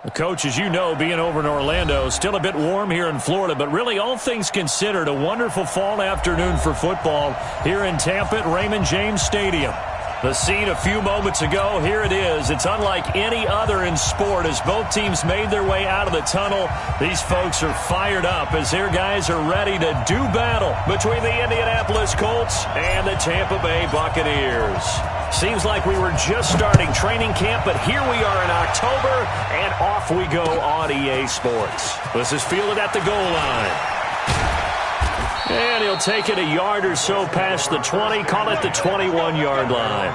Coach, as you know, being over in Orlando, still a bit warm here in Florida, but really all things considered, a wonderful fall afternoon for football here in Tampa at Raymond James Stadium. The scene a few moments ago, here it is. It's unlike any other in sport as both teams made their way out of the tunnel. These folks are fired up as their guys are ready to do battle between the Indianapolis Colts and the Tampa Bay Buccaneers. Seems like we were just starting training camp, but here we are in October, and off we go on EA Sports. This is fielded at the goal line. And he'll take it a yard or so past the 20, call it the 21-yard line.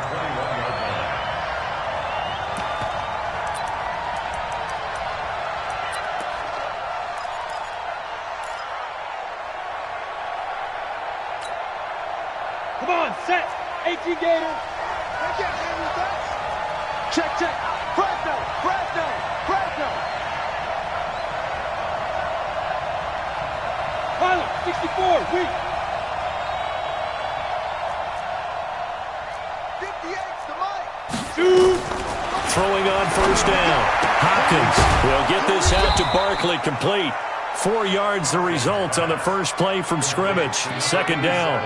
Come on, set. 18 Gators. Check, check. Fresno, Fresno, Fresno. Pilot, 64, weak. 58's the mic. Shoot. Throwing on first down. Hopkins will get this out to Barkley, complete. 4 yards the result on the first play from scrimmage. Second down.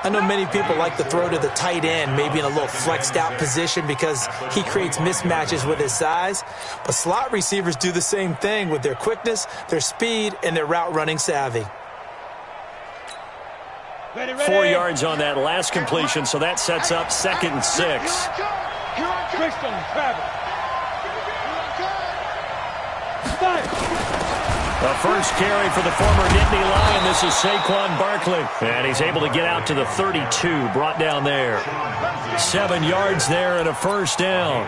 I know many people like to throw to the tight end, maybe in a little flexed out position because he creates mismatches with his size. But slot receivers do the same thing with their quickness, their speed, and their route running savvy. 4 yards on that last completion, so that sets up 2nd and 6. Christian Travis. The first carry for the former Nittany Lion. This is Saquon Barkley. And he's able to get out to the 32, brought down there. 7 yards there and a first down.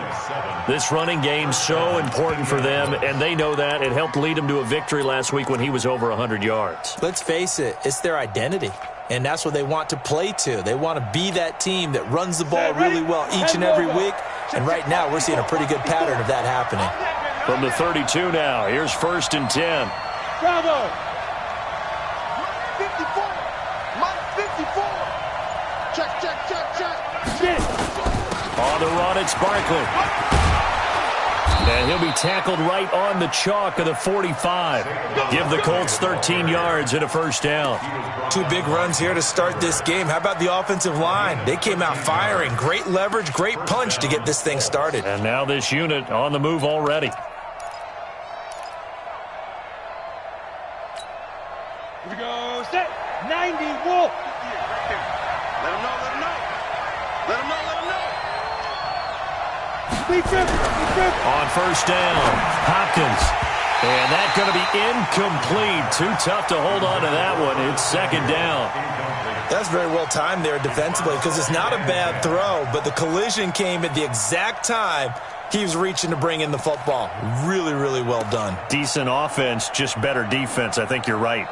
This running game so important for them, and they know that. It helped lead them to a victory last week when he was over 100 yards. Let's face it, it's their identity. And that's what they want to play to. They want to be that team that runs the ball really well each and every week. And right now, we're seeing a pretty good pattern of that happening. From the 32 now, here's 1st and 10. Bravo. 54. Mike 54. Check, check, check, check. Shit. On the run, it's Barkley. And he'll be tackled right on the chalk of the 45. Give the Colts 13 yards and a first down. 2 big runs here to start this game. How about the offensive line? They came out firing. Great leverage, great punch to get this thing started. And now this unit on the move already. Here we go. Set. 90 Wolf. Let him know, let him know. Let him know, let him know. Speed trip. Speed trip. On first down, Hopkins. And that's going to be incomplete. Too tough to hold on to that one. It's 2nd down. That's very well timed there defensively because it's not a bad throw, but the collision came at the exact time he was reaching to bring in the football. Really, really well done. Decent offense, just better defense. I think you're right.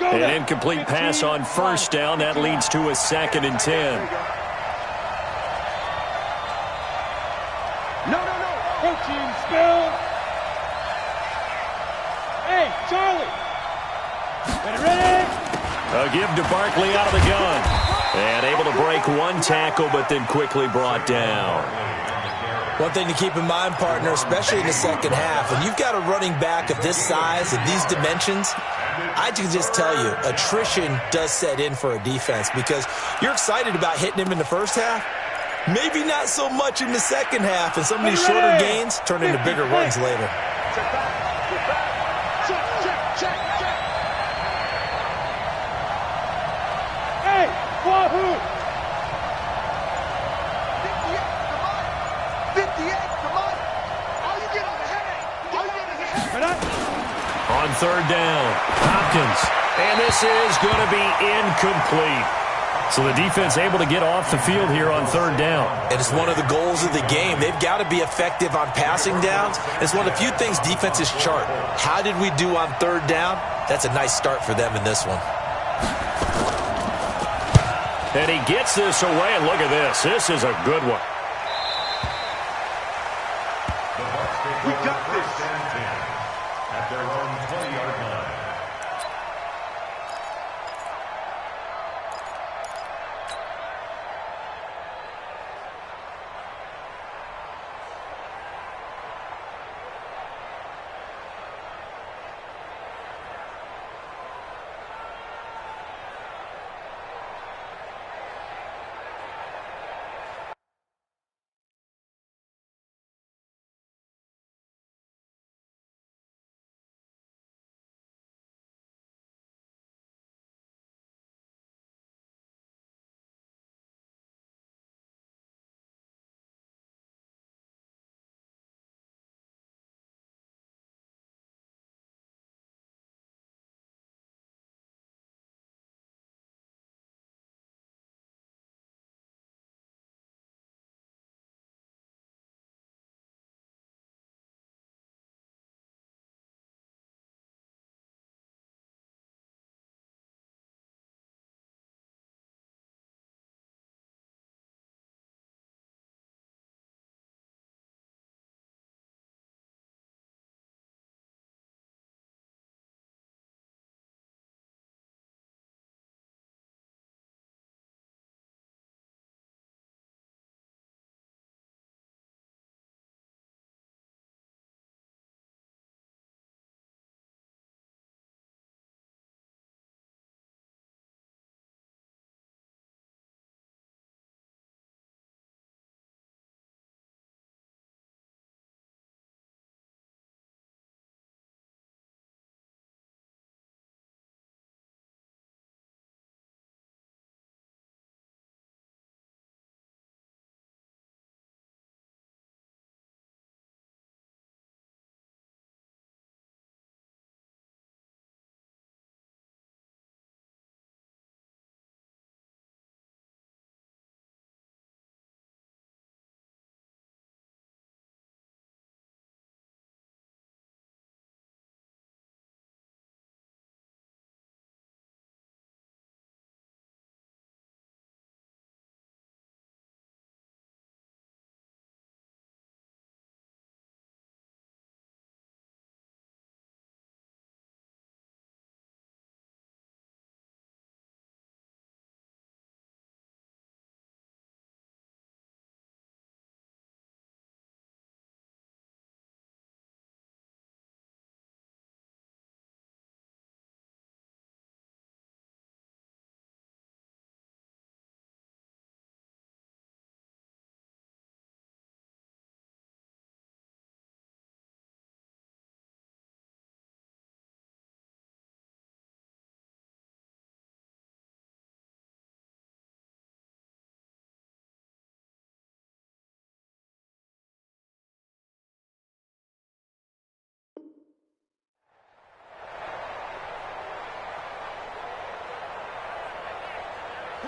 An incomplete pass on first down. That leads to a 2nd and 10. No, no, no. Coaching spill. Hey, Charlie. Ready? A give to Barkley out of the gun. And able to break one tackle, but then quickly brought down. One thing to keep in mind, partner, especially in the second half, when you've got a running back of this size and these dimensions, I can just tell you, attrition does set in for a defense because you're excited about hitting him in the first half. Maybe not so much in the second half, and some of these shorter gains turn into bigger runs later. Check back. Check back. Check, check, check, check. Hey, Wahoo. 58's the mic. All you get is a headache. All you get is a headache. On 3rd down, Hopkins. And this is going to be incomplete. So the defense able to get off the field here on 3rd down. And it's one of the goals of the game. They've got to be effective on passing downs. It's one of the few things defenses chart. How did we do on 3rd down? That's a nice start for them in this one. And he gets this away, and look at this. This is a good one. We got this.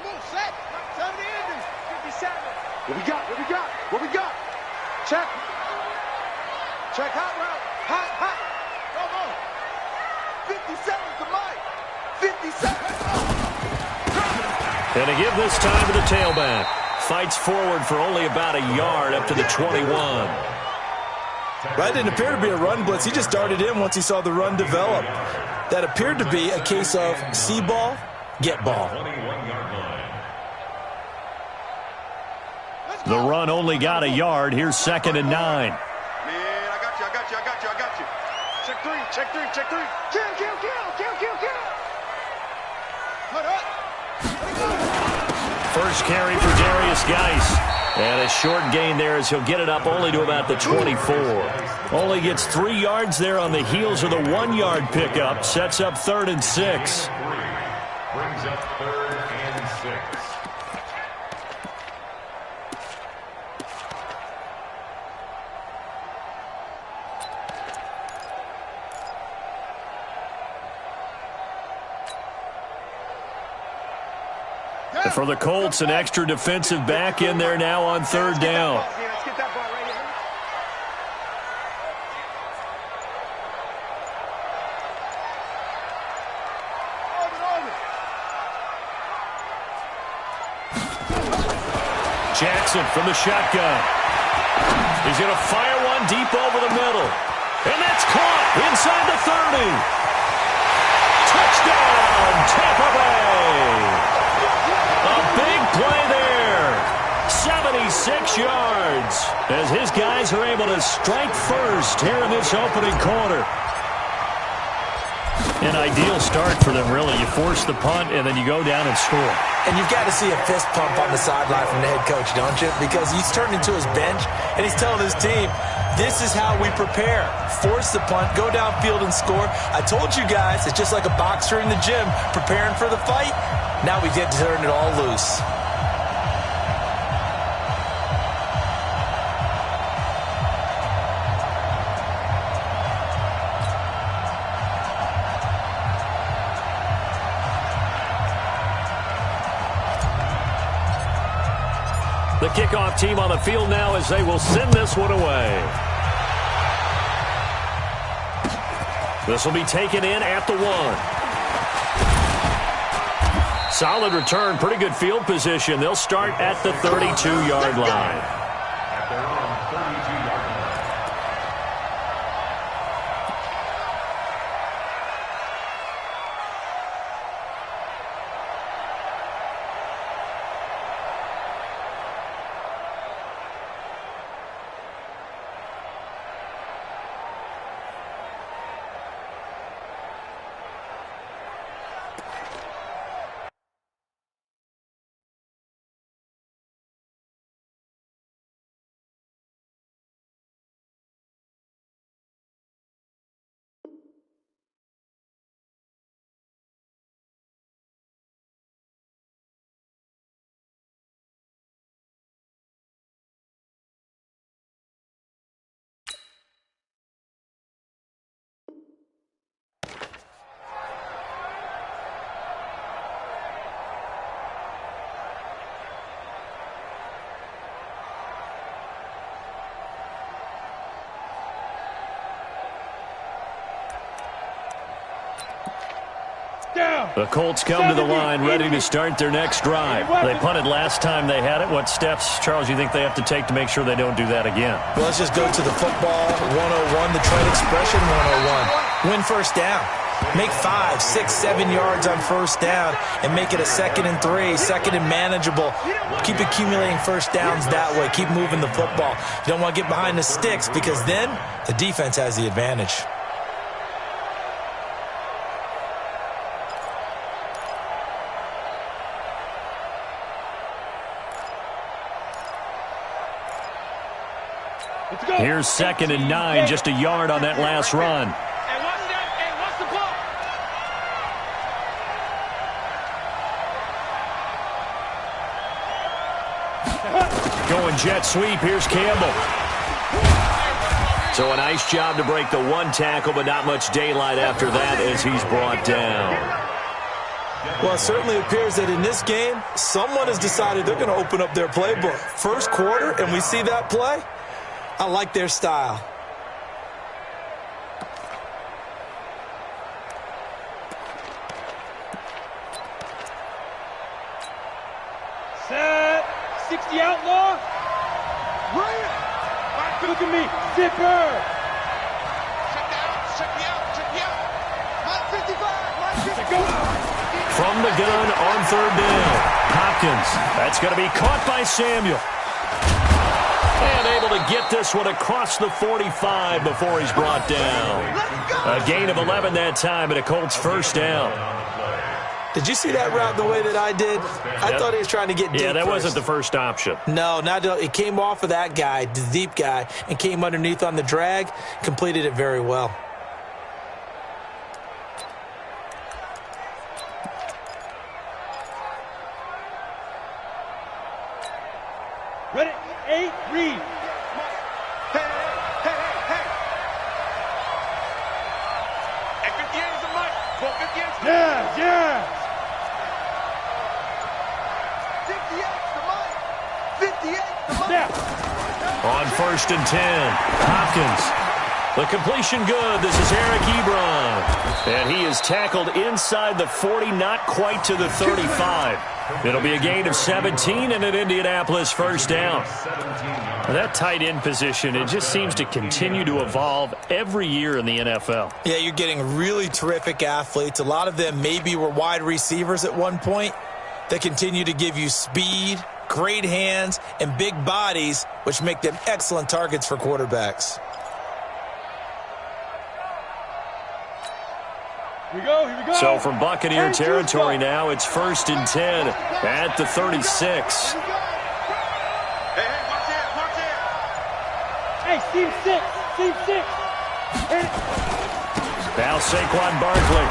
Come on, set. Time to end this. 57. What we got? What we got? What we got? Check. Check hot route. Hot, hot. Come on. 57 to Mike. 57. And to give this time to the tailback. Fights forward for only about a yard up to the 21. That didn't appear to be a run blitz. He just darted in once he saw the run develop. That appeared to be a case of see ball, get ball. The run only got a yard. Here's 2nd and 9. Man, I got you, I got you, I got you, I got you. Check three, check three, check three. Kill, kill, kill, kill, kill, kill. Hold up. First carry for Darius Geis. And a short gain there as he'll get it up only to about the 24. Only gets 3 yards there on the heels of the 1-yard pickup. Sets up 3rd and 6. Brings up 3rd and 6. And for the Colts, an extra defensive back in there now on 3rd down. Let's get that ball right here. Jackson from the shotgun. He's going to fire one deep over the middle. And that's caught inside the 30. Touchdown, Tampa Bay. A big play there. 76 yards as his guys are able to strike first here in this opening quarter. An ideal start for them, really. You force the punt, and then you go down and score. And you've got to see a fist pump on the sideline from the head coach, don't you? Because he's turned into his bench, and he's telling his team, this is how we prepare. Force the punt, go downfield and score. I told you guys, it's just like a boxer in the gym preparing for the fight. Now we get to turn it all loose. The kickoff team on the field now as they will send this one away. This will be taken in at the 1. Solid return, pretty good field position. They'll start at the 32-yard line. At their own 32-yard line. The Colts come to the line ready to start their next drive. They punted last time they had it. What steps, Charles, you think they have to take to make sure they don't do that again? Well, let's just go to the football 101, the trade expression 101. Win first down. Make 5, 6, 7 yards on first down and make it a 2nd and 3, 2nd and manageable. Keep accumulating first downs that way. Keep moving the football. You don't want to get behind the sticks because then the defense has the advantage. Here's 2nd and 9, just a yard on that last run. Going jet sweep, here's Campbell. So a nice job to break the 1 tackle, but not much daylight after that as he's brought down. Well, it certainly appears that in this game, someone has decided they're going to open up their playbook. First quarter, and we see that play. I like their style. Set. 60 outlaw. Ryan! Look at me. Zipper. Check me out, check me out, check me out. Line 55, line 55. Go. From the gun on third down. Hopkins. That's going to be caught by Samuel. And able to get this one across the 45 before he's brought down. A gain of 11 that time and a Colts first down. Did you see that route the way that I did? I thought he was trying to get deep. Yeah, that wasn't the first option. No, it came off of that guy, the deep guy, and came underneath on the drag. Completed it very well. Ready? 8, read. Hey, hey, hey, hey. Hey, 58 is a mic. 58 is the mic. Yeah, yeah. 58 is the mic. 58 is the mic. Snap. On first and 10, Hopkins. The completion good. This is Eric Ebron. And he is tackled inside the 40, not quite to the 35. It'll be a gain of 17 and an Indianapolis first down. That tight end position, it just seems to continue to evolve every year in the NFL. Yeah, you're getting really terrific athletes. A lot of them maybe were wide receivers at one point. They continue to give you speed, great hands, and big bodies, which make them excellent targets for quarterbacks. Here we go, here we go. So from Buccaneer territory now, it's first and 10 at the 36. Hey, hey, watch it, watch it. Hey, seam 6, seam 6. Hey. Now Saquon Barkley,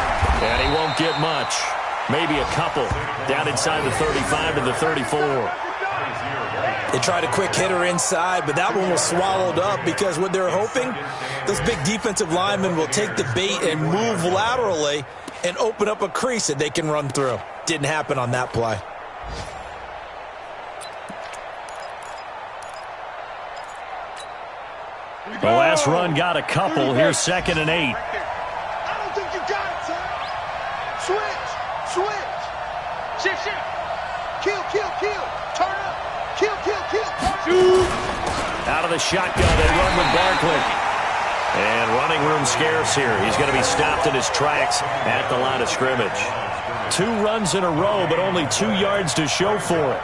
and he won't get much. Maybe a couple down inside the 35 to the 34. They tried a quick hitter inside, but that one was swallowed up because what they're hoping, those big defensive linemen will take the bait and move laterally and open up a crease that they can run through. Didn't happen on that play. The last run got a couple. Here's second and 8. I don't think you got it, son. Switch, switch. Shift, shift. Kill, kill, kill. Turn up. Kill, kill, kill. Shoot. Out of the shotgun, they run with Barkley. And running room scarce here. He's going to be stopped in his tracks at the line of scrimmage. 2 runs in a row, but only 2 yards to show for it.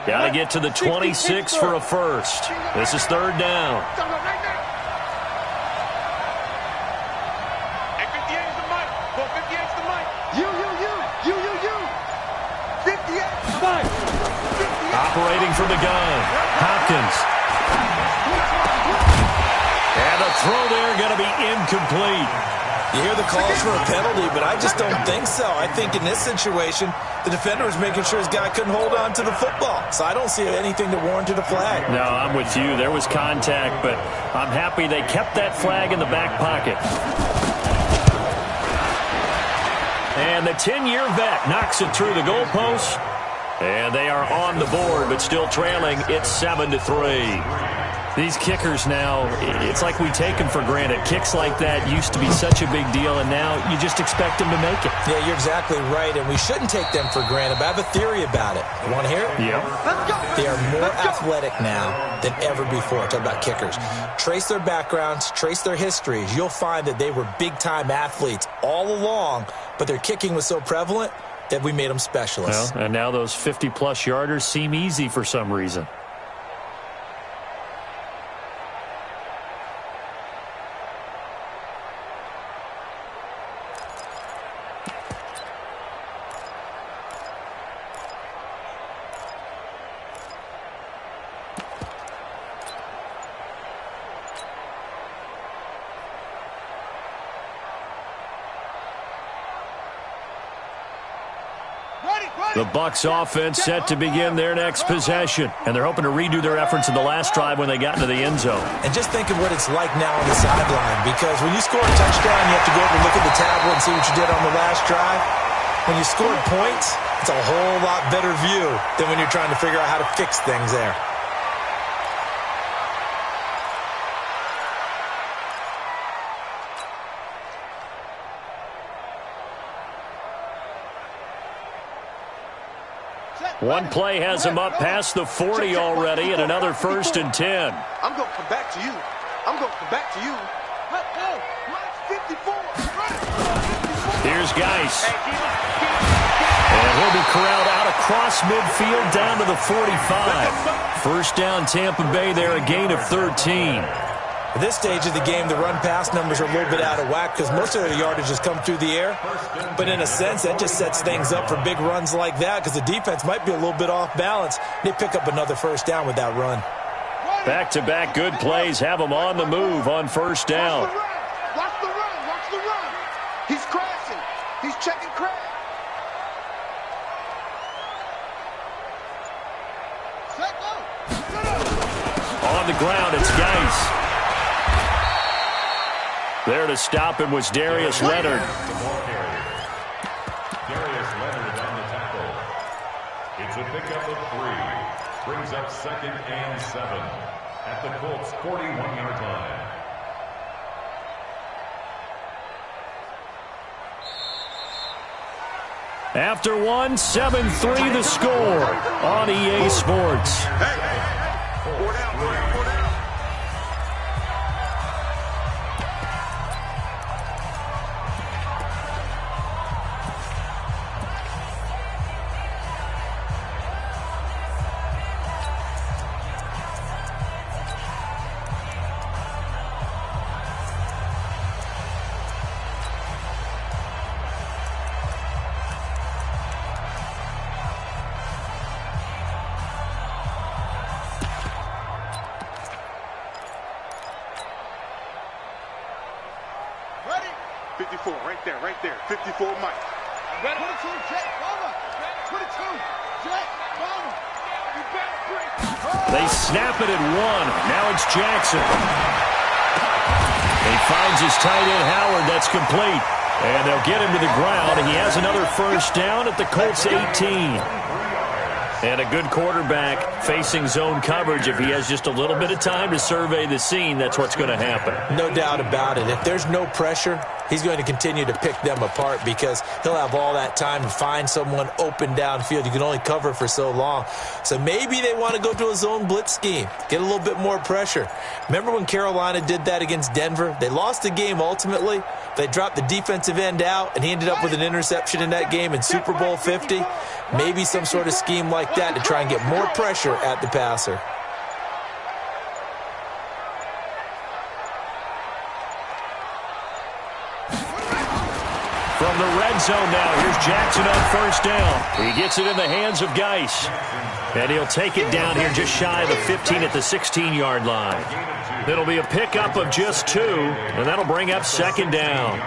Got to get to the 26 for a first. This is third down. Hey, 58 is the mic. 58 is the mic. You. 58 is the mic. Operating from the gun, Hopkins. And the throw there going to be incomplete. You hear the calls for a penalty, but I just don't think so. I think in this situation, the defender was making sure his guy couldn't hold on to the football. So I don't see anything that warranted a flag. No, I'm with you. There was contact, but I'm happy they kept that flag in the back pocket. And the 10-year vet knocks it through the goalpost. And they are on the board, but still trailing. It's 7-3. These kickers now, it's like we take them for granted. Kicks like that used to be such a big deal, and now you just expect them to make it. Yeah, you're exactly right, and we shouldn't take them for granted, but I have a theory about it. You want to hear it? Yeah. They are more athletic now than ever before. Talk about kickers. Trace their backgrounds, trace their histories. You'll find that they were big-time athletes all along, but their kicking was so prevalent that we made them specialists. Well, and now those 50-plus yarders seem easy for some reason. Ready, The Bucs offense set to begin their next possession, and they're hoping to redo their efforts in the last drive when they got into the end zone. And just think of what it's like now on the sideline, because when you score a touchdown, you have to go over and look at the tablet and see what you did on the last drive. When you scored points, it's a whole lot better view than when you're trying to figure out how to fix things there. One play has him up past the 40 already, and another 1st and 10. I'm going to come back to you. I'm going to come back to you. 54. Here's Geis. And he'll be corralled out across midfield down to the 45. First down, Tampa Bay there, a gain of 13. At this stage of the game, the run-pass numbers are a little bit out of whack because most of their yardage has come through the air. But in a sense, that just sets things up for big runs like that because the defense might be a little bit off balance. They pick up another first down with that run. Back-to-back good plays have them on the move on first down. Watch the run. Watch the run. He's crashing. He's checking crash. On the ground, it's Geis. There to stop him was Darius Leonard. Darius Leonard on the tackle. It's a pickup of 3. Brings up 2nd and 7 at the Colts' 41-yard line. After one, 7-3 the score on EA Sports. Four down. Right there. 54, Mike. 22, Jet, Bama. 22, Jet, Bama. They snap it at 1. Now it's Jackson. He finds his tight end, Howard. That's complete. And they'll get him to the ground. He has another first down at the Colts 18. And a good quarterback facing zone coverage. If he has just a little bit of time to survey the scene, that's what's going to happen. No doubt about it. If there's no pressure, he's going to continue to pick them apart because he'll have all that time to find someone open downfield. You can only cover for so long. So maybe they want to go to a zone blitz scheme, get a little bit more pressure. Remember when Carolina did that against Denver? They lost the game ultimately. They dropped the defensive end out, and he ended up with an interception in that game in Super Bowl 50. Maybe some sort of scheme like that to try and get more pressure at the passer. From the red zone now, here's Jackson on first down. He gets it in the hands of Geis. And he'll take it down here just shy of the 15 at the 16-yard line. It'll be a pickup of just 2, and that'll bring up second down.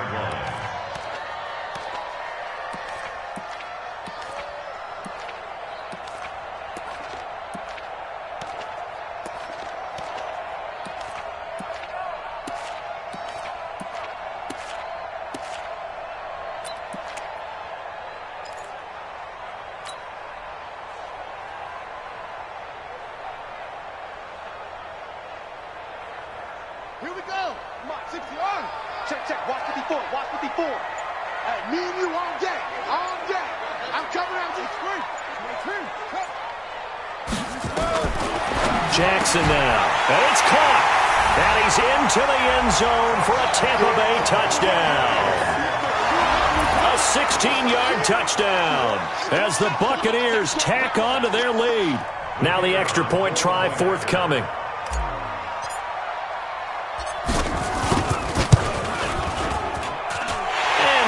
Here we go. Come on, 60 on. Check. Watch 54. Watch 54. Hey, me and you on deck. On deck. I'm coming out to screen. Jackson now. And it's caught. And he's into the end zone for a Tampa Bay touchdown. A 16-yard touchdown as the Buccaneers tack on to their lead. Now the extra point try forthcoming.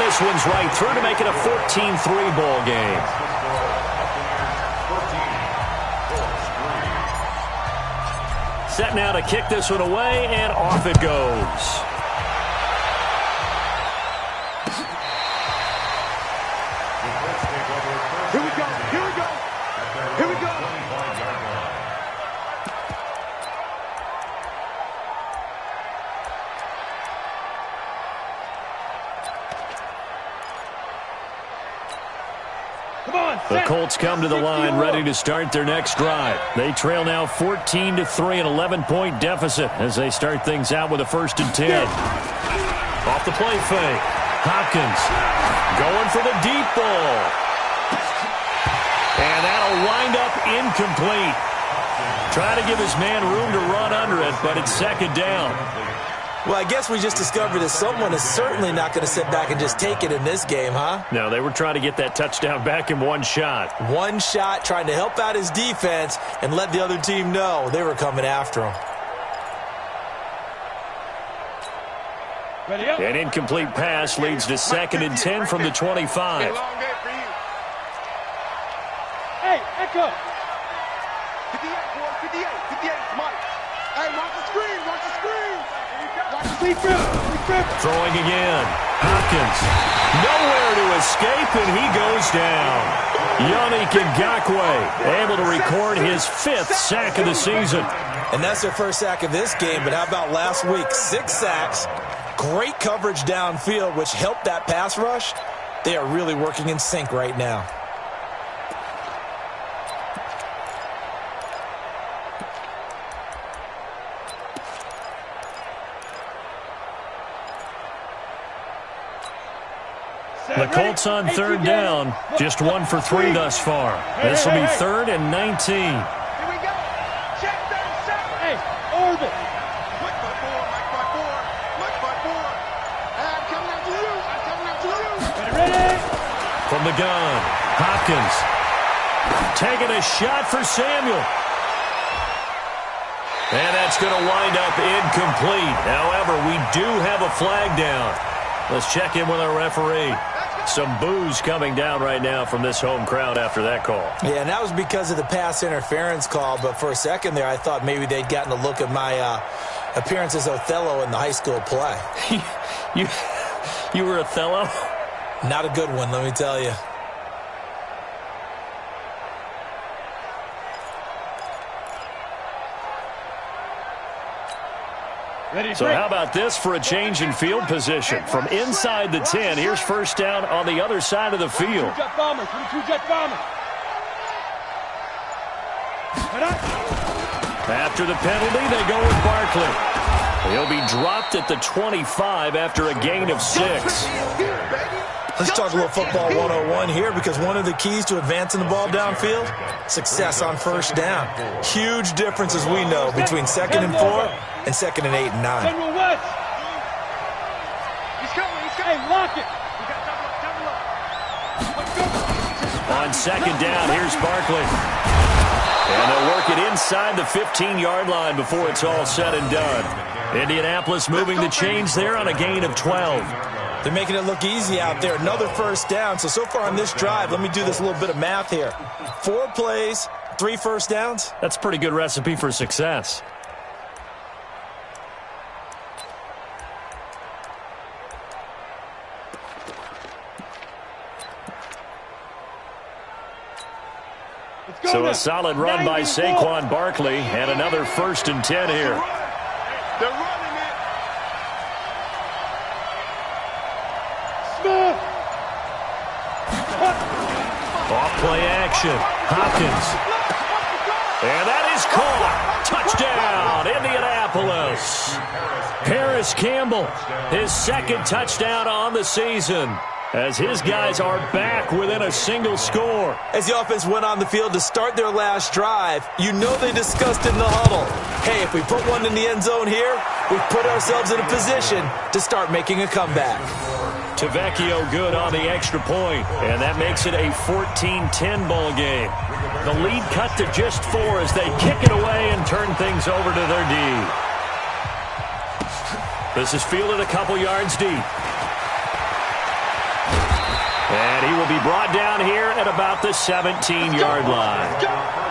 This one's right through to make it a 14-3 ball game. Set now to kick this one away, and off it goes. Here we go. Colts come to the line ready to start their next drive. They trail now 14-3, an 11-point deficit as they start things out with a 1st and 10. Off the play fake. Hopkins going for the deep ball. And that'll wind up incomplete. Trying to give his man room to run under it, but it's 2nd down. Well, I guess we just discovered that someone is certainly not going to sit back and just take it in this game, huh? No, they were trying to get that touchdown back in one shot. One shot, trying to help out his defense and let the other team know they were coming after him. An incomplete pass leads to 2nd and 10 from the 25. Hey, Echo. 58, boy, 58, 58, Mike. Hey, watch the screen, watch the screen. Watch the screen. Throwing again. Hopkins. Nowhere to escape, and he goes down. Yannick Ngakoue able to record his 5th sack of the season. And that's their 1st sack of this game, but how about last week? 6 sacks. Great coverage downfield, which helped that pass rush. They are really working in sync right now. The Colts on 3rd down, just 1 for 3 thus far. This will be 3rd and 19. Here we go. Check that shot. Hey, Orville. Mike by 4, Mike by 4, Mike by 4. I'm coming after you. I'm coming after you. Ready? From the gun, Hopkins taking a shot for Samuel. And that's going to wind up incomplete. However, we do have a flag down. Let's check in with our referee. Some boos coming down right now from this home crowd after that call. Yeah, and that was because of the pass interference call, but for a second there I thought maybe they'd gotten a look at my appearance as Othello in the high school play. You were Othello? Not a good one, let me tell you. So how about this for a change in field position? From inside the 10, here's 1st down on the other side of the field. After the penalty, they go with Barkley. He'll be dropped at the 25 after a gain of 6. Let's talk a little football 101 here, because one of the keys to advancing the ball downfield, success on 1st down. Huge difference, as we know, between 2nd and 4 and 2nd and 8 and 9. General West. He's coming. Hey, lock it. On 2nd down, here's Barkley. And they'll work it inside the 15-yard line before it's all said and done. Indianapolis moving the chains there on a gain of 12. They're making it look easy out there. Another 1st down. So far on this drive, let me do this little bit of math here. 4 plays, 3 1st downs. That's a pretty good recipe for success. So a solid run by Saquon Barkley, and another 1st and 10 here. they're running it. Smith. Off play action. Hopkins. And that is caught. Touchdown, Indianapolis. Paris Campbell, his 2nd touchdown on the season, as his guys are back within a single score. As the offense went on the field to start their last drive, you know they discussed in the huddle, hey, if we put one in the end zone here, we've put ourselves in a position to start making a comeback. Tavecchio good on the extra point, and that makes it a 14-10 ball game. The lead cut to just 4 as they kick it away and turn things over to their D. This is fielded a couple yards deep. And he will be brought down here at about the 17-yard line.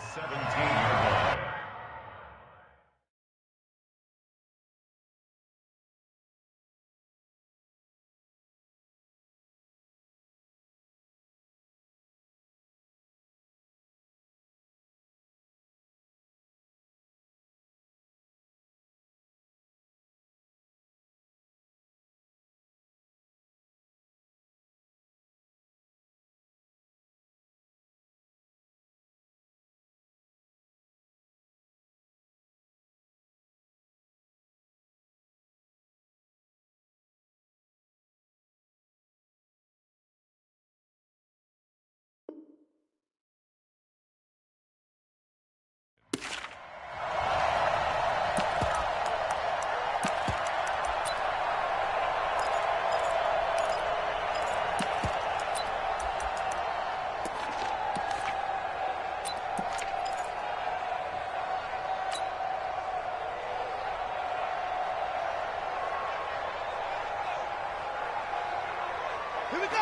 17-yard line.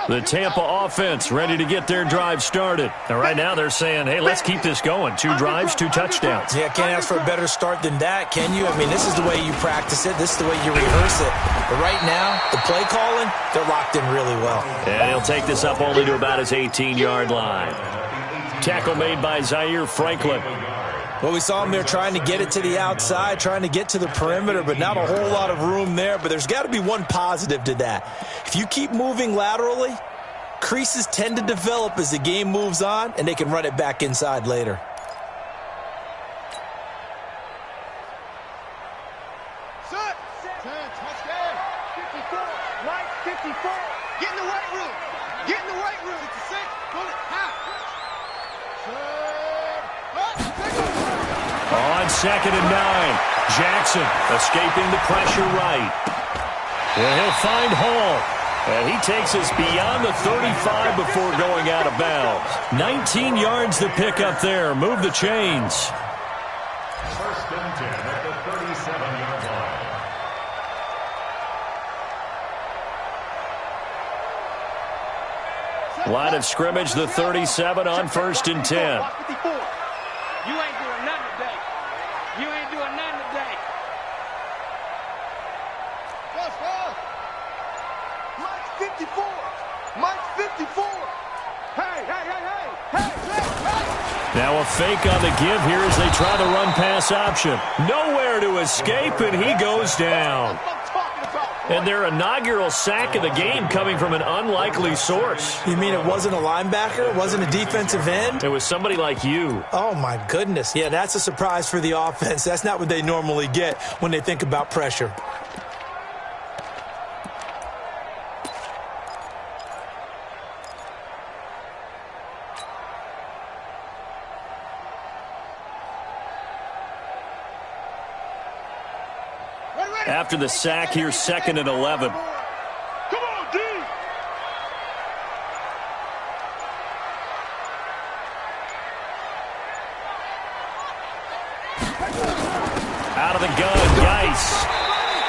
The Tampa offense ready to get their drive started. And right now they're saying, hey, let's keep this going. 2 drives, 2 touchdowns. Yeah, can't ask for a better start than that, can you? I mean, this is the way you practice it. This is the way you rehearse it. But right now, the play calling, they're locked in really well. And he'll take this up only to about his 18-yard line. Tackle made by Zaire Franklin. Well, we saw him there trying to get it to the outside, trying to get to the perimeter, but not a whole lot of room there. But there's got to be one positive to that. If you keep moving laterally, creases tend to develop as the game moves on, and they can run it back inside later. Set. 10, touchdown. 54. Mike, 54. Get in the weight room. Get in the weight room. 66. Bullet. Half. On 2nd and 9, Jackson escaping the pressure right. And he'll find Hall. And he takes us beyond the 35 before going out of bounds. 19 yards to pick up there. Move the chains. 1st and 10 at the 37-yard line. Line of scrimmage, the 37 on 1st and 10. You ain't doing nothing today. You ain't doing nothing today. Mike's 54. Mike's 54. Hey. Now a fake on the give here as they try the run-pass option. Nowhere to escape, and he goes down. And their inaugural sack of the game coming from an unlikely source. You mean it wasn't a linebacker? It wasn't a defensive end? It was somebody like you. Oh, my goodness. Yeah, that's a surprise for the offense. That's not what they normally get when they think about pressure. After the sack here, 2nd and 11. Come on, D. Out of the gun, Geis.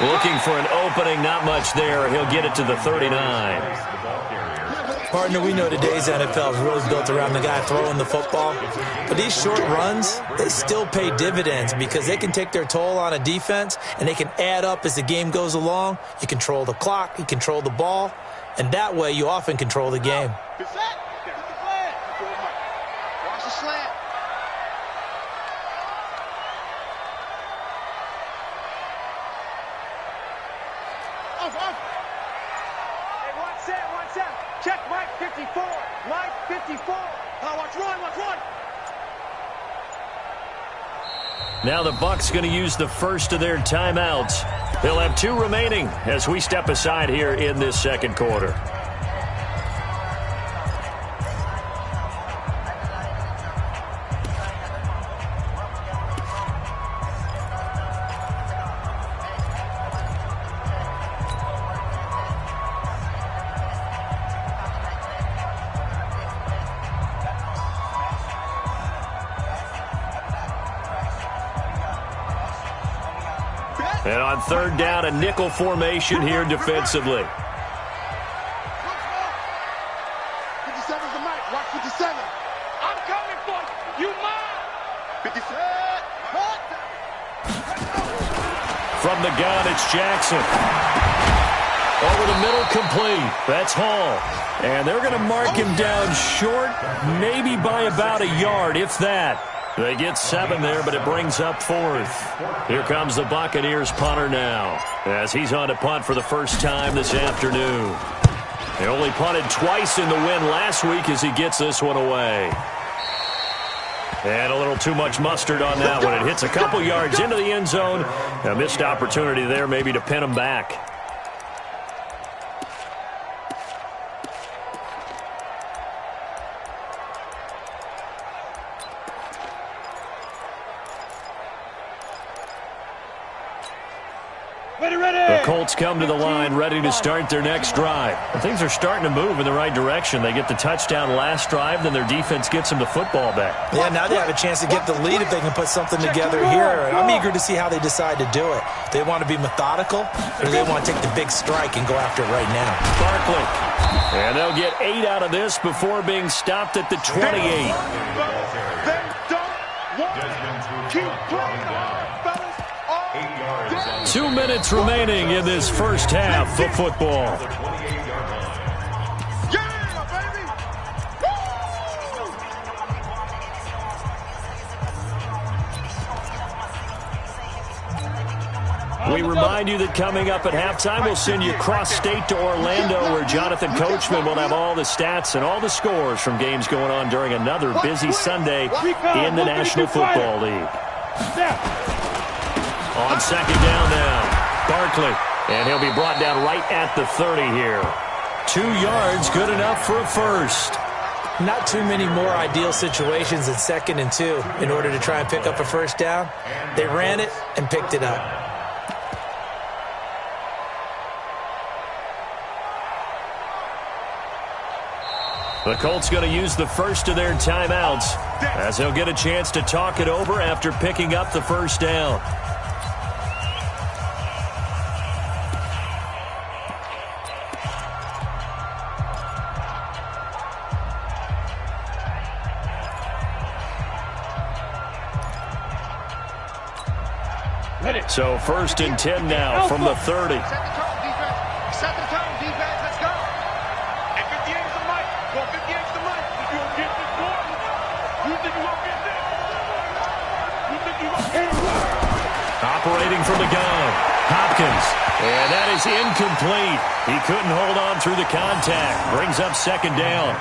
Looking for an opening, not much there. He'll get it to the 39. Partner, we know today's NFL is really built around the guy throwing the football. But these short runs, they still pay dividends because they can take their toll on a defense and they can add up as the game goes along. You control the clock, you control the ball, and that way you often control the game. Watch the slant. Hey, one set. Check Mike 54. Mike 54. Watch run. Now the Bucs going to use the first of their timeouts. They'll have 2 remaining as we step aside here in this 2nd quarter. And on 3rd down, a nickel formation here defensively. 57's the mic. Watch 57. I'm coming for you. You mine. 50 set. Cut. From the gun, it's Jackson. Over the middle, complete. That's Hall. And they're going to mark him down short, maybe by about a yard, if that. They get 7 there, but it brings up 4th. Here comes the Buccaneers punter now, as he's on to punt for the first time this afternoon. They only punted twice in the win last week as he gets this one away. And a little too much mustard on that one. It hits a couple yards into the end zone. A missed opportunity there maybe to pin him back. The Colts come to the line ready to start their next drive. Things are starting to move in the right direction. They get the touchdown last drive, then their defense gets them the football back. Yeah, now they have a chance to get the lead if they can put something together here. And I'm eager to see how they decide to do it. They want to be methodical, or do they want to take the big strike and go after it right now? Barkley. And they'll get 8 out of this before being stopped at the 28. They don't want keep playing fellas. 2 minutes remaining in this first half of football. We remind you that coming up at halftime, we'll send you cross-state to Orlando, where Jonathan Coachman will have all the stats and all the scores from games going on during another busy Sunday in the National Football League. On second down now, Barkley, and he'll be brought down right at the 30 here. 2 yards, good enough for a first. Not too many more ideal situations than 2nd and 2 in order to try and pick up a first down. They ran it and picked it up. The Colts going to use the first of their timeouts, as they'll get a chance to talk it over after picking up the first down. So 1st and 10 now from the 30. Set the tone, defense. Set the tone, defense. Let's go. And 58 is the mic. Go 58 is the mic. If you don't get this one, you think you won't get this? You think you won't get it? Operating from the gun, Hopkins. And that is incomplete. He couldn't hold on through the contact. Brings up 2nd down.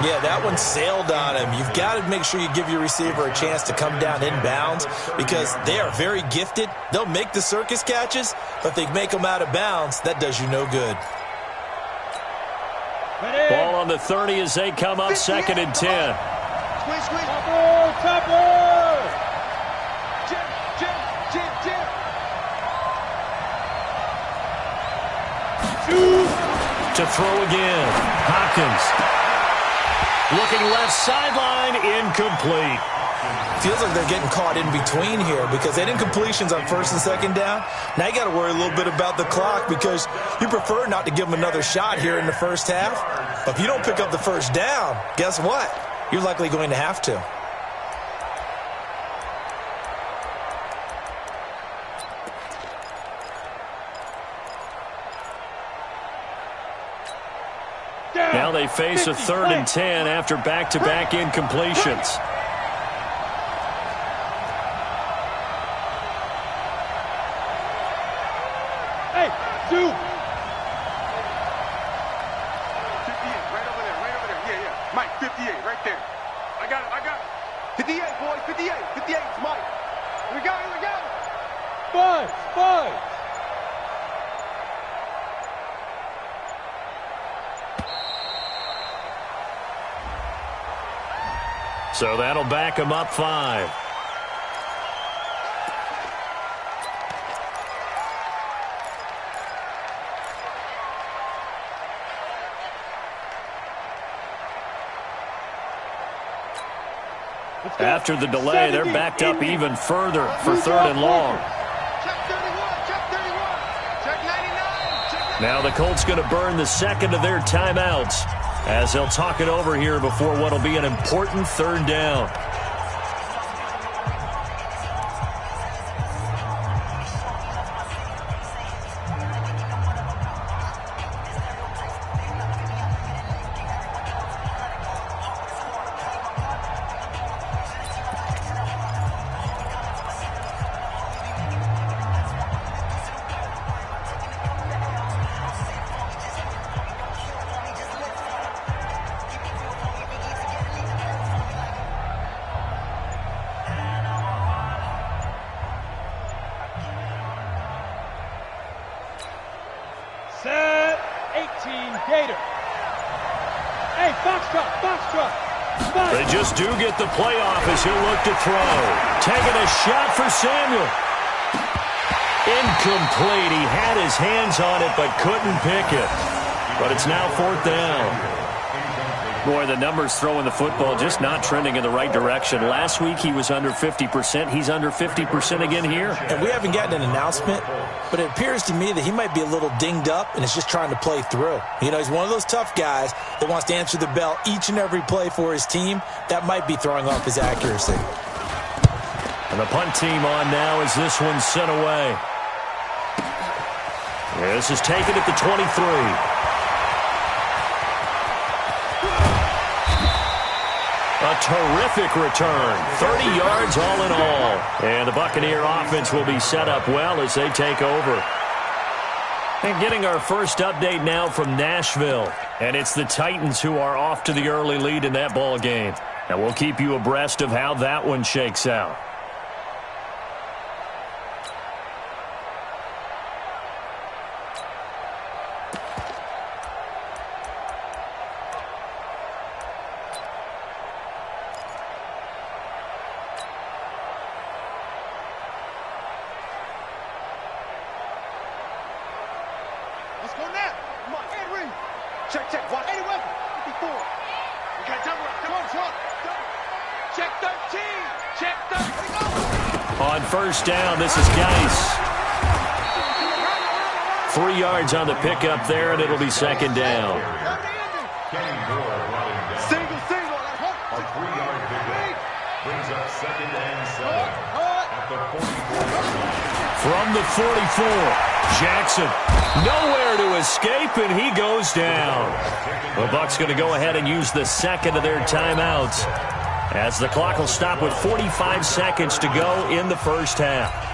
Yeah, that one sailed on him. You've got to make sure you give your receiver a chance to come down inbounds because they are very gifted. They'll make the circus catches, but if they make them out of bounds, that does you no good. Ball on the 30 as they come up 2nd and 10. Squeeze, squeeze. Chopper! Jim. To throw again, Hopkins. Looking left sideline, incomplete. Feels like they're getting caught in between here because they didn't completions on 1st and 2nd down. Now you got to worry a little bit about the clock because you prefer not to give them another shot here in the first half. But if you don't pick up the first down, guess what? You're likely going to have to. Now they face a 3rd and 10 after back-to-back incompletions. Hey, 2. 58, right over there. Yeah. Mike, 58, right there. I got it. 58, boys, 58. 58, it's Mike. Here we go. 5. So that'll back him up 5. After the delay, they're backed up even further for 3rd and long. Check 31, check 31, check 99, check 99. Now the Colts going to burn the 2nd of their timeouts, as they'll talk it over here before what will be an important 3rd down. Gator. Hey, box truck, box truck. They just do get the playoff as he'll look to throw. Taking a shot for Samuel. Incomplete. He had his hands on it but couldn't pick it. But it's now 4th down. Boy, the numbers throwing the football just not trending in the right direction. Last week he was under 50%. He's under 50% again here. And we haven't gotten an announcement, but it appears to me that he might be a little dinged up and is just trying to play through. You know, he's one of those tough guys that wants to answer the bell each and every play for his team. That might be throwing off his accuracy. And the punt team on now as this one's sent away. This is taken at the 23. A terrific return. 30 yards all in all. And the Buccaneer offense will be set up well as they take over. And getting our first update now from Nashville. And it's the Titans who are off to the early lead in that ball game. And we'll keep you abreast of how that one shakes out. On first down, this is Geis. 3 yards on the pickup there, and it'll be 2nd down. Single. A 3-yard pickup brings up 2nd and 7 at the 44. From the 44, Jackson nowhere to escape, and he goes down. The Bucs going to go ahead and use the second of their timeouts as the clock will stop with 45 seconds to go in the first half.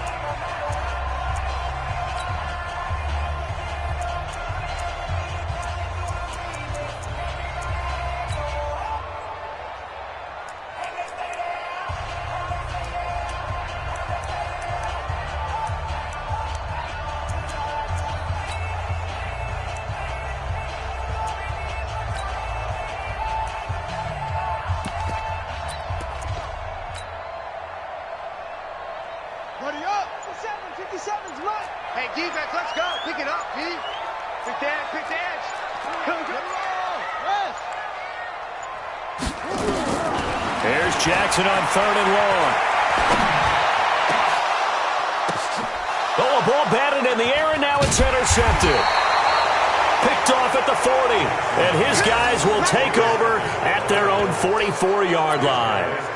Hey, defense, let's go. Pick it up, D. Pick the edge, pick the edge. Yes. Here's Jackson on 3rd and long. Oh, a ball batted in the air, and now it's intercepted. Picked off at the 40, and his guys will take over at their own 44-yard line.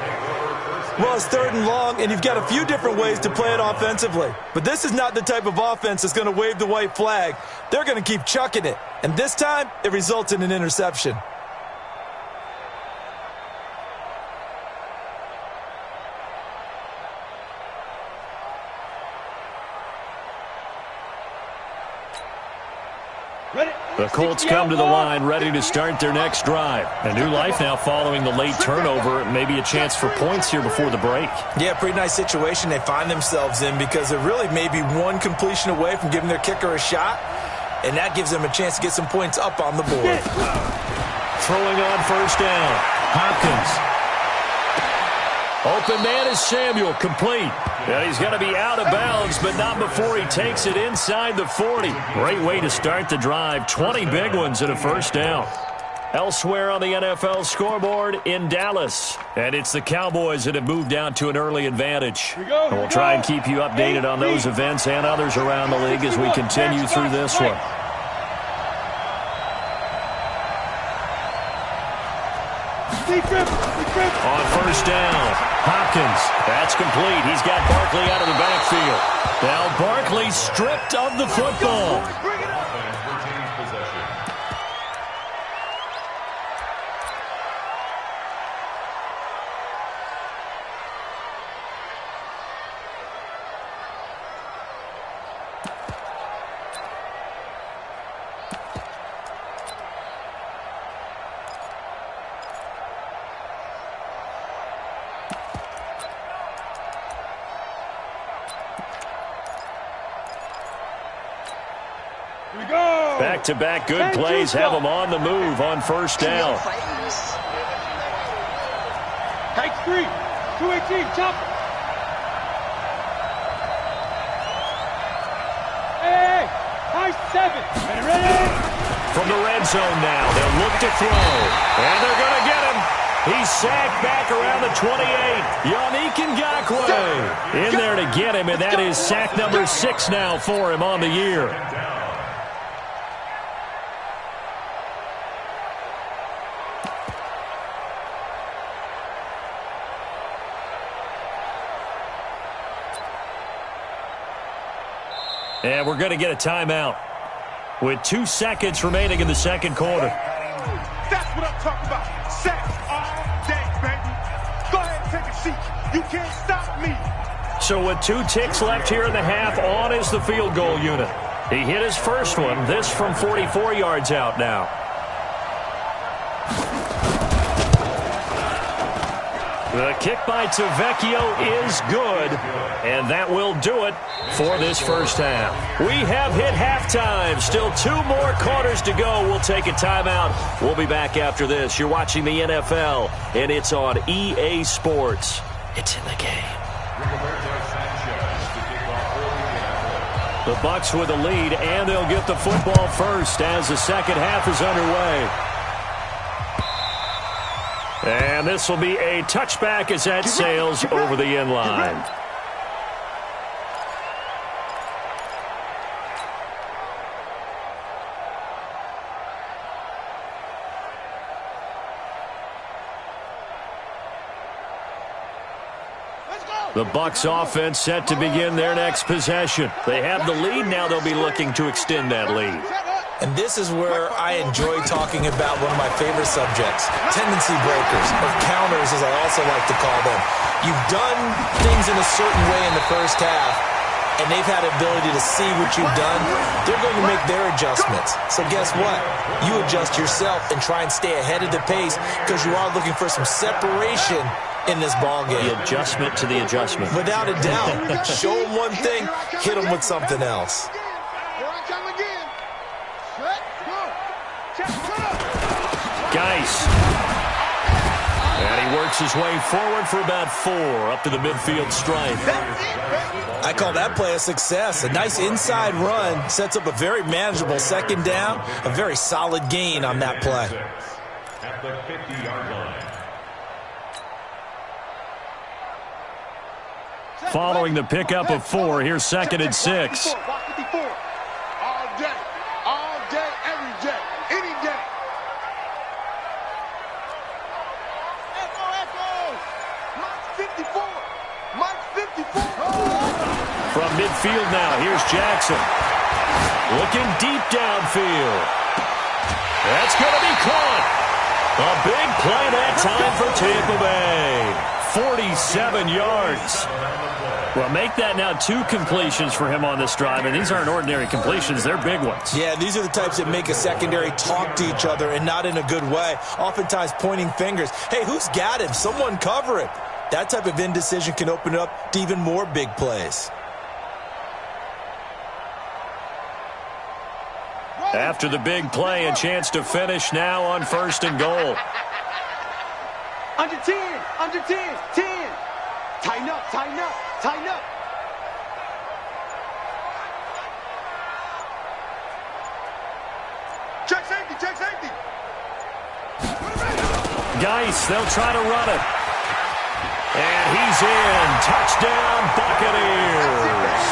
Well, it's 3rd and long, and you've got a few different ways to play it offensively. But this is not the type of offense that's going to wave the white flag. They're going to keep chucking it. And this time, it results in an interception. The Colts come to the line ready to start their next drive. A new life now following the late turnover. Maybe a chance for points here before the break. Yeah, pretty nice situation they find themselves in because they're really maybe one completion away from giving their kicker a shot, and that gives them a chance to get some points up on the board. Throwing on first down. Hopkins. Open man is Samuel, complete. And he's going to be out of bounds, but not before he takes it inside the 40. Great way to start the drive. 20 big ones and a first down. Elsewhere on the NFL scoreboard in Dallas. And it's the Cowboys that have moved out to an early advantage. And we'll try and keep you updated on those events and others around the league as we continue through this one. On first down, Hopkins. That's complete. He's got Barkley out of the backfield. Now Barkley stripped of the football. Offense retains possession. back-to-back good plays have them on the move on first down. Take 3. 218. Chop. Hey, high 7. Ready? From the red zone now, they'll look to throw. And they're going to get him. He's sacked back around the 28. Yannick Ngakoue in there to get him, and that is sack number 6 now for him on the year. And we're going to get a timeout with 2 seconds remaining in the second quarter. That's what I'm talking about. Sacks all day, baby. Go ahead and take a seat. You can't stop me. So with 2 ticks left here in the half, on is the field goal unit. He hit his first one, this from 44 yards out now. The kick by Tavecchio is good, and that will do it for this first half. We have hit halftime. Still 2 more quarters to go. We'll take a timeout. We'll be back after this. You're watching the NFL, and it's on EA Sports. It's in the game. The Bucs with the lead, and they'll get the football first as the second half is underway. And this will be a touchback as that sails over the end line. The Bucs offense set to begin their next possession. They have the lead. Now they'll be looking to extend that lead. And this is where I enjoy talking about one of my favorite subjects, tendency breakers, or counters as I also like to call them. You've done things in a certain way in the first half, and they've had the ability to see what you've done. They're going to make their adjustments. So guess what? You adjust yourself and try and stay ahead of the pace because you are looking for some separation in this ball game. The adjustment to the adjustment. Without a doubt. Show them one thing, hit them with something else. Geis. And he works his way forward for about 4 up to the midfield stripe. I call that play a success. A nice inside run sets up a very manageable second down. A very solid gain on that play. At the 50-yard line. Following the pickup of 4, here's 2nd and 6. All day, every day, any day. Echo. Mike's 54. Mike's 54. From midfield now, here's Jackson. Looking deep downfield. That's going to be caught. A big play that time for Tampa Bay. 47 yards. Well, make that now 2 completions for him on this drive, and these aren't ordinary completions. They're big ones. Yeah, these are the types that make a secondary talk to each other and not in a good way, oftentimes pointing fingers. Hey, who's got him? Someone cover it. That type of indecision can open up to even more big plays. After the big play, a chance to finish now on 1st and goal. Under 10, under 10, 10. Tighten up, tighten up, tighten up. Check safety, check safety. Geis, they'll try to run it. And he's in. Touchdown, Buccaneers.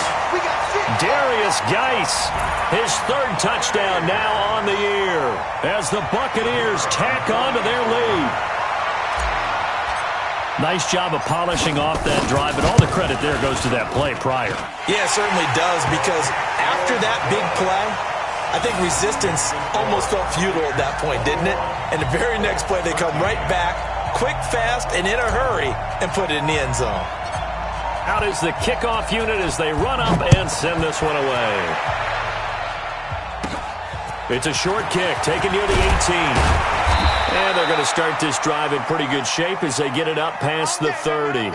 Darius Geis, his 3rd touchdown now on the year as the Buccaneers tack on to their lead. Nice job of polishing off that drive, but all the credit there goes to that play prior. Yeah, it certainly does, because after that big play, I think resistance almost felt futile at that point, didn't it? And the very next play, they come right back, quick, fast, and in a hurry, and put it in the end zone. Out is the kickoff unit as they run up and send this one away. It's a short kick, taken near the 18. And they're going to start this drive in pretty good shape as they get it up past the 30.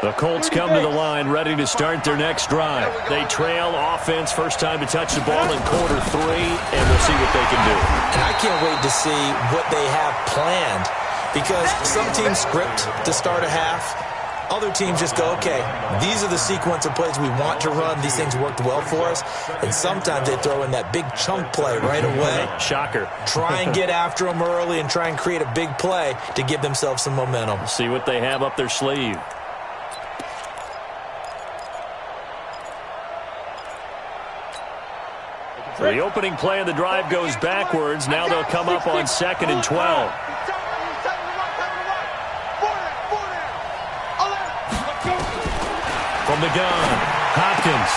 The Colts come to the line ready to start their next drive. They trail offense, first time to touch the ball in quarter 3, and we'll see what they can do. And I can't wait to see what they have planned, because some teams script to start a half. Other teams just go, okay, these are the sequence of plays we want to run. These things worked well for us. And sometimes they throw in that big chunk play right away. Shocker. Try and get after them early and try and create a big play to give themselves some momentum. See what they have up their sleeve. The opening play of the drive goes backwards. Now they'll come up on 2nd and 12. From the gun, Hopkins.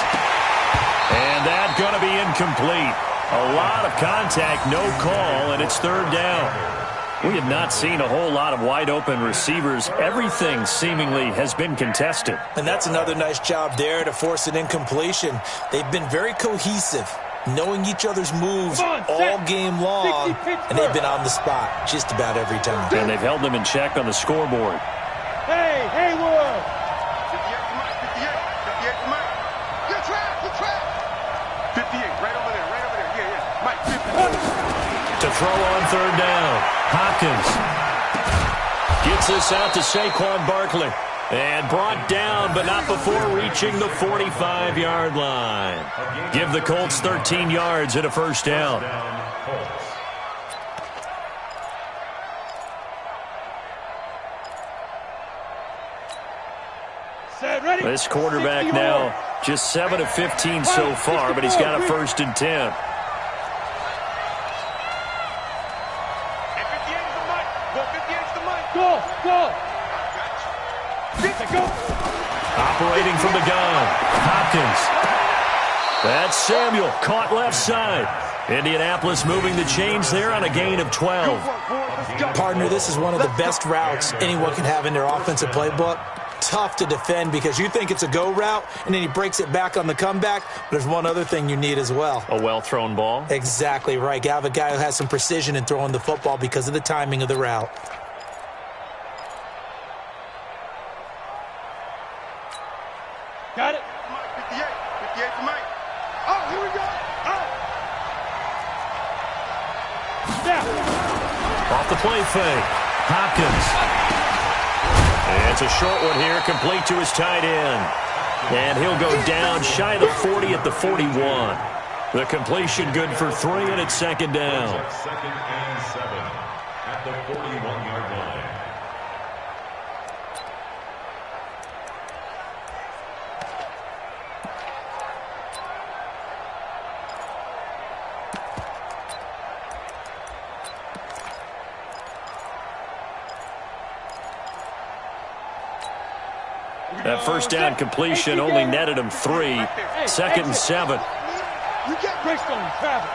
And that's going to be incomplete. A lot of contact, no call, and it's 3rd down. We have not seen a whole lot of wide-open receivers. Everything seemingly has been contested. And that's another nice job there to force an incompletion. They've been very cohesive, knowing each other's moves all game long, and they've been on the spot just about every time. And they've held them in check on the scoreboard. Hey, Haywood! 58, right over there, yeah. Mike, 50. To throw on 3rd down, Hopkins gets this out to Saquon Barkley. And brought down, but not before reaching the 45-yard line. Give the Colts 13 yards and a 1st down. This quarterback now just 7 of 15 so far, but he's got a 1st and 10. Operating from the gun, Hopkins. That's Samuel, caught left side. Indianapolis moving the chains there on a gain of 12. Partner, this is one of the best routes anyone can have in their offensive playbook. Tough to defend because you think it's a go route, and then he breaks it back on the comeback. There's one other thing you need as well. A well-thrown ball? Exactly right. You have a guy who has some precision in throwing the football because of the timing of the route. Got it. 58 for Mike. Oh, here we go. Oh. Yeah. Off the play fake. Hopkins. And it's a short one here, complete to his tight end. And he'll go down shy of the 40 at the 41. The completion good for 3, and it's 2nd down. 2nd and 7 at the 41-yard line. That 1st down completion only netted him 3. 2nd and 7. You get bricks on traffic.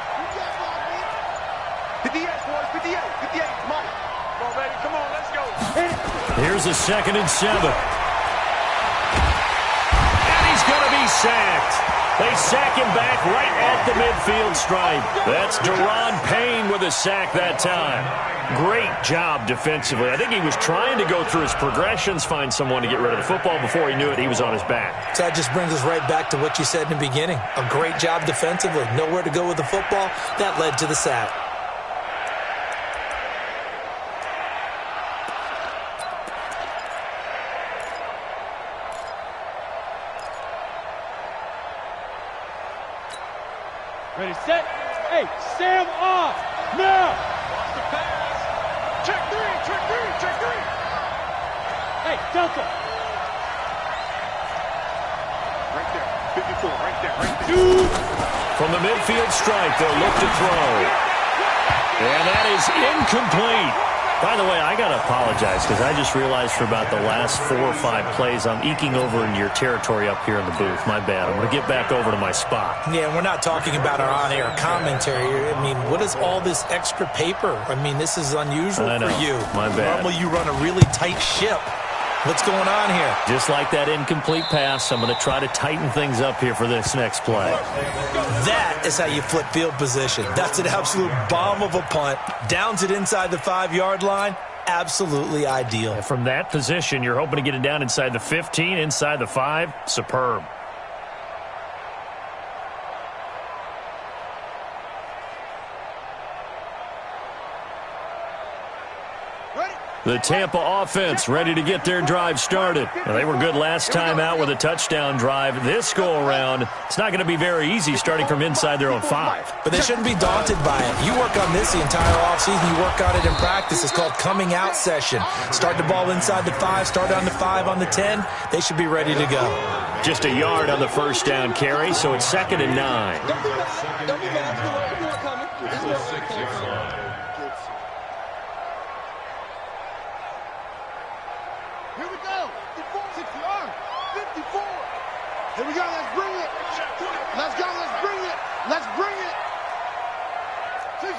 58, boys, 58, Mike. Come on, baby, come on, let's go. Here's a 2nd and 7. And he's going to be sacked. They sack him back right at the midfield stripe. That's Deron Payne with a sack that time. Great job defensively. I think he was trying to go through his progressions, find someone to get rid of the football. Before he knew it, he was on his back. So that just brings us right back to what you said in the beginning. A great job defensively. Nowhere to go with the football. That led to the sack. Ready, set. Hey, Sam off. Now. Watch the pass. Check 3. Hey, Delta. Right there. 54, right there. From the midfield stripe, they'll look to throw. And that is incomplete. By the way, I got to apologize because I just realized for about the last 4 or 5 plays, I'm eking over into your territory up here in the booth. My bad. I'm going to get back over to my spot. Yeah, we're not talking about our on-air commentary. I mean, what is all this extra paper? I mean, this is unusual for you. My bad. Normally you run a really tight ship. What's going on here? Just like that incomplete pass, I'm going to try to tighten things up here for this next play. That is how you flip field position. That's an absolute bomb of a punt. Downs it inside the 5-yard line. absolutely ideal. From that position, you're hoping to get it down inside the 15, inside the 5. Superb. The Tampa offense ready to get their drive started. Now, they were good last time out with a touchdown drive. This go-around, it's not going to be very easy starting from inside their own 5. But they shouldn't be daunted by it. You work on this the entire offseason. You work on it in practice. It's called coming out session. Start the ball inside the 5, start on the 5, on the 10. They should be ready to go. Just a yard on the first down carry, so it's 2nd and 9. Don't be mad. There's more coming. Here we go. 54, 60, 54. Here we go. Let's bring it. Let's go. Let's bring it. Let's bring it. 6.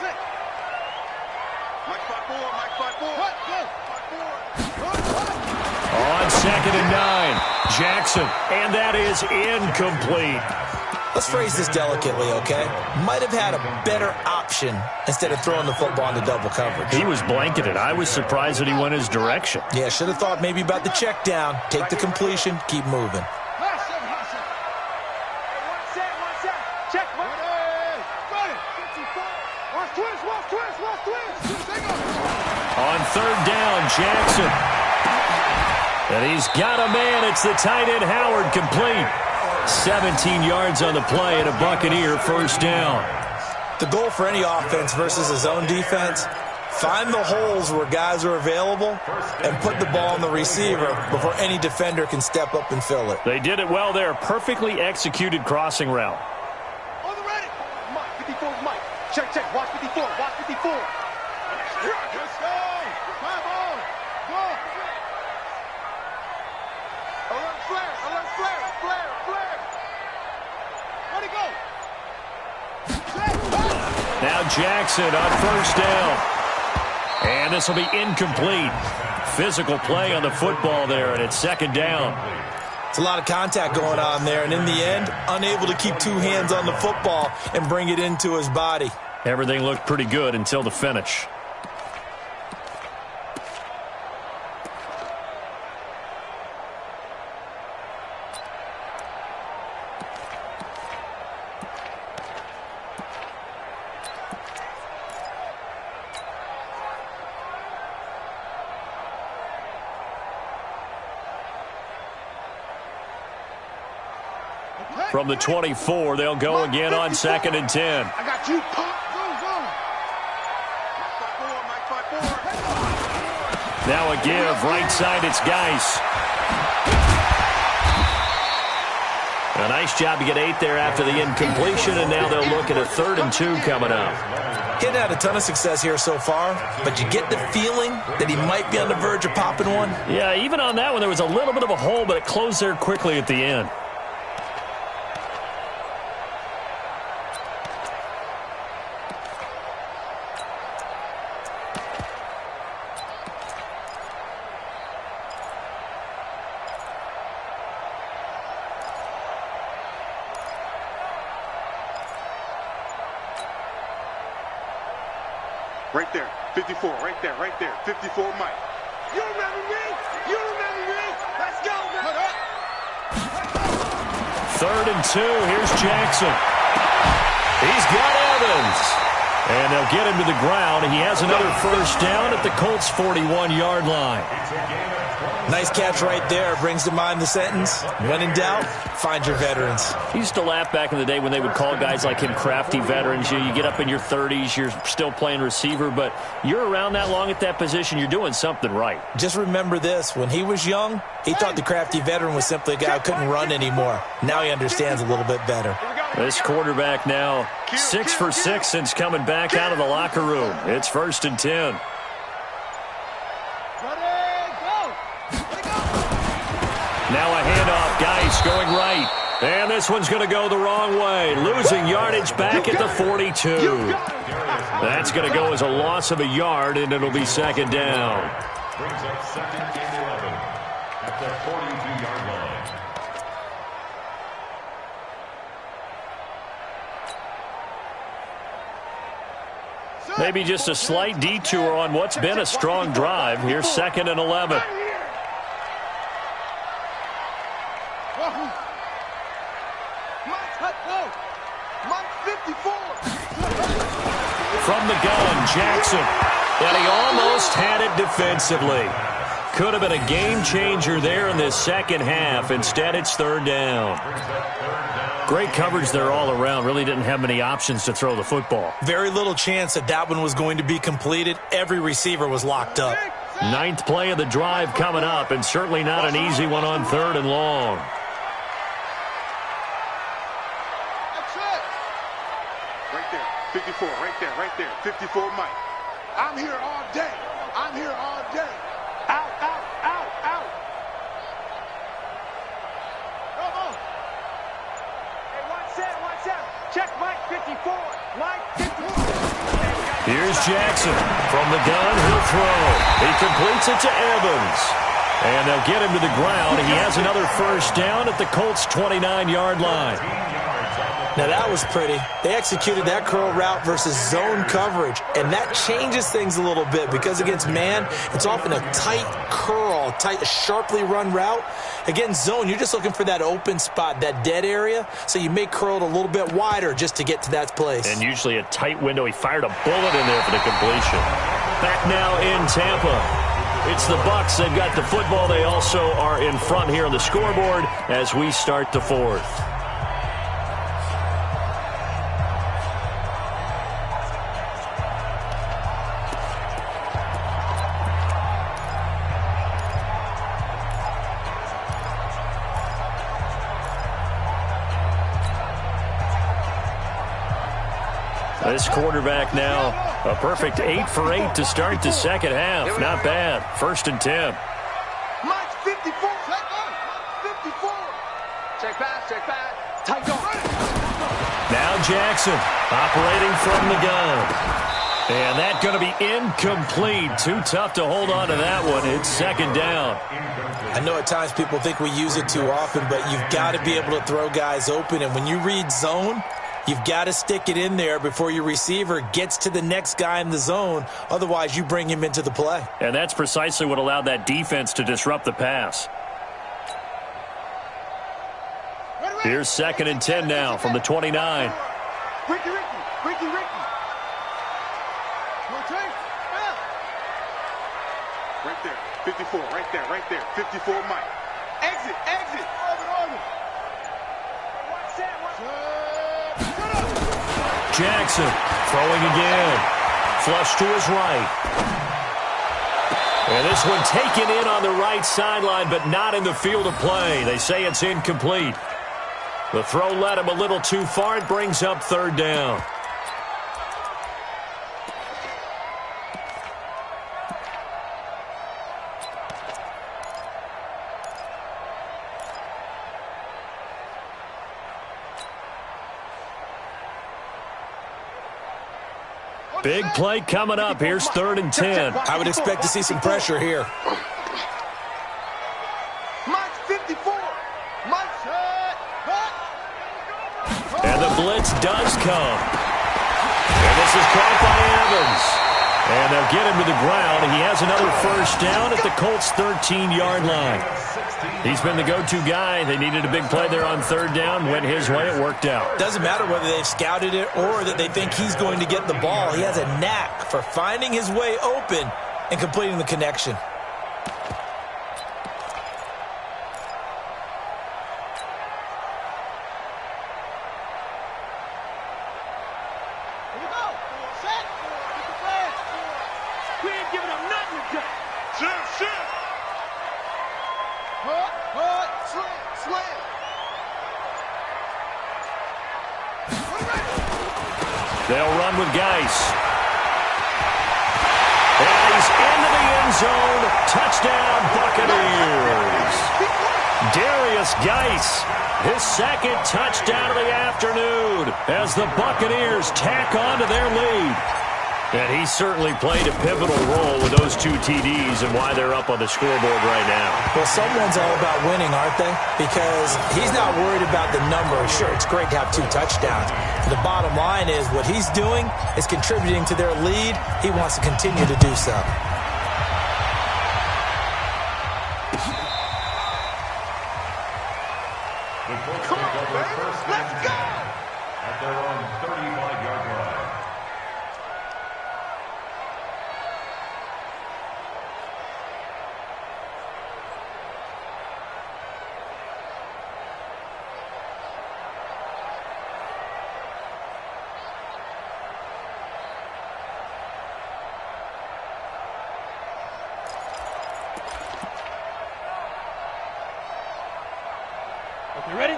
Mike 5-4. Mike 5-4. What? Go. 5-4. On 2nd and 9, Jackson, and that is incomplete. Let's phrase this delicately, okay? Might have had a better option instead of throwing the football into double coverage. He was blanketed. I was surprised that he went his direction. Yeah, should have thought maybe about the check down. Take the completion, keep moving. One set. Check. Watch twist. On 3rd down, Jackson. And he's got a man. It's the tight end, Howard, complete. 17 yards on the play and a Buccaneer first down. The goal for any offense versus his own defense, find the holes where guys are available and put the ball on the receiver before any defender can step up and fill it. They did it well there. Perfectly executed crossing route. On the ready. Mike, 54 is Mike. Check. Watch 54. Watch 54. Let's go. Come on. Go. Alert flare. Where'd he go? Now Jackson on first down. And this will be incomplete. Physical play on the football there, and it's 2nd down. It's a lot of contact going on there, and in the end, unable to keep 2 hands on the football and bring it into his body. Everything looked pretty good until the finish. From the 24, they'll go again on 2nd and 10. I got you. Go. Mike 5-4. Now a give. Right side, it's Geis. A nice job to get 8 there after the incompletion, and now they'll look at a 3rd and 2 coming up. He hadn't had a ton of success here so far, but you get the feeling that he might be on the verge of popping one. Yeah, even on that one, there was a little bit of a hole, but it closed there quickly at the end. Right there, 54, right there, 54, Mike. You remember me? Let's go, man. 3rd and 2, here's Jackson. He's got Evans. And they'll get him to the ground. He has another first down at the Colts' 41-yard line. Nice catch right there. Brings to mind the sentence, when in doubt, find your veterans. He used to laugh back in the day when they would call guys like him crafty veterans. You get up in your 30s, you're still playing receiver, but you're around that long at that position, you're doing something right. Just remember this. When he was young, he thought the crafty veteran was simply a guy who couldn't run anymore. Now he understands a little bit better. This quarterback now 6 for 6 since coming back out of the locker room. It's 1st and 10. Now a handoff. Geis going right. And this one's going to go the wrong way. Losing yardage back at the 42. That's going to go as a loss of a yard, and it'll be 2nd down. Brings up 2nd and 11 at the 42-yard line. Maybe just a slight detour on what's been a strong drive. Here's 2nd and 11. From the gun, Jackson. And he almost had it defensively. Could have been a game changer there in this second half. Instead, it's 3rd down. Great coverage there all around. Really didn't have many options to throw the football. Very little chance that one was going to be completed. Every receiver was locked up. 9th play of the drive coming up, and certainly not an easy one on 3rd and long. Right there, 54, right there, 54 Mike. I'm here all day. I'm here all day. Out, out, out, out. Come on. Hey, watch that. Check Mike 54. Mike 54. Here's Jackson. From the gun, he'll throw. He completes it to Evans. And they'll get him to the ground. He has another 1st down at the Colts' 29-yard line. Now, that was pretty. They executed that curl route versus zone coverage, and that changes things a little bit because against man, it's often a tight curl, sharply run route. Against zone, you're just looking for that open spot, that dead area, so you may curl it a little bit wider just to get to that place. And usually a tight window. He fired a bullet in there for the completion. Back now in Tampa. It's the Bucs. They've got the football. They also are in front here on the scoreboard as we start the 4th. This quarterback now, a perfect 8 for 8 to start the second half. Not bad. 1st and 10. Mike 54. Check on. 54. Check pass. Tight on. Now Jackson operating from the gun. And that's going to be incomplete. Too tough to hold on to that one. It's 2nd down. I know at times people think we use it too often, but you've got to be able to throw guys open. And when you read zone, you've got to stick it in there before your receiver gets to the next guy in the zone. Otherwise, you bring him into the play. And that's precisely what allowed that defense to disrupt the pass. Here's 2nd and 10 now from the 29. Ricky. Right there, 54, right there, 54 Mike. Exit. Order. Jackson throwing again. Flush to his right. And this one taken in on the right sideline, but not in the field of play. They say it's incomplete. The throw led him a little too far. It brings up 3rd down. Big play coming up. Here's 3rd and 10. I would expect to see some pressure here. Mike 54. Mike shot. And the blitz does come. And this is caught by Evans. And they'll get him to the ground. He has another 1st down at the Colts' 13-yard line. He's been the go-to guy. They needed a big play there on 3rd down. Went his way. It worked out. Doesn't matter whether they've scouted it or that they think he's going to get the ball. He has a knack for finding his way open and completing the connection. Here we go. Set. Get the flag. We ain't giving up nothing today. Shit. Hard, slam. They'll run with Geis. And he's into the end zone. Touchdown, Buccaneers. Darius Geis, his 2nd touchdown of the afternoon as the Buccaneers tack on to their lead. And he certainly played a pivotal role with those 2 TDs and why they're up on the scoreboard right now. Well, someone's all about winning, aren't they? Because he's not worried about the number. Sure, it's great to have 2 touchdowns. The bottom line is what he's doing is contributing to their lead. He wants to continue to do so. Come on, baby. Let's go. At their own 35-yard line.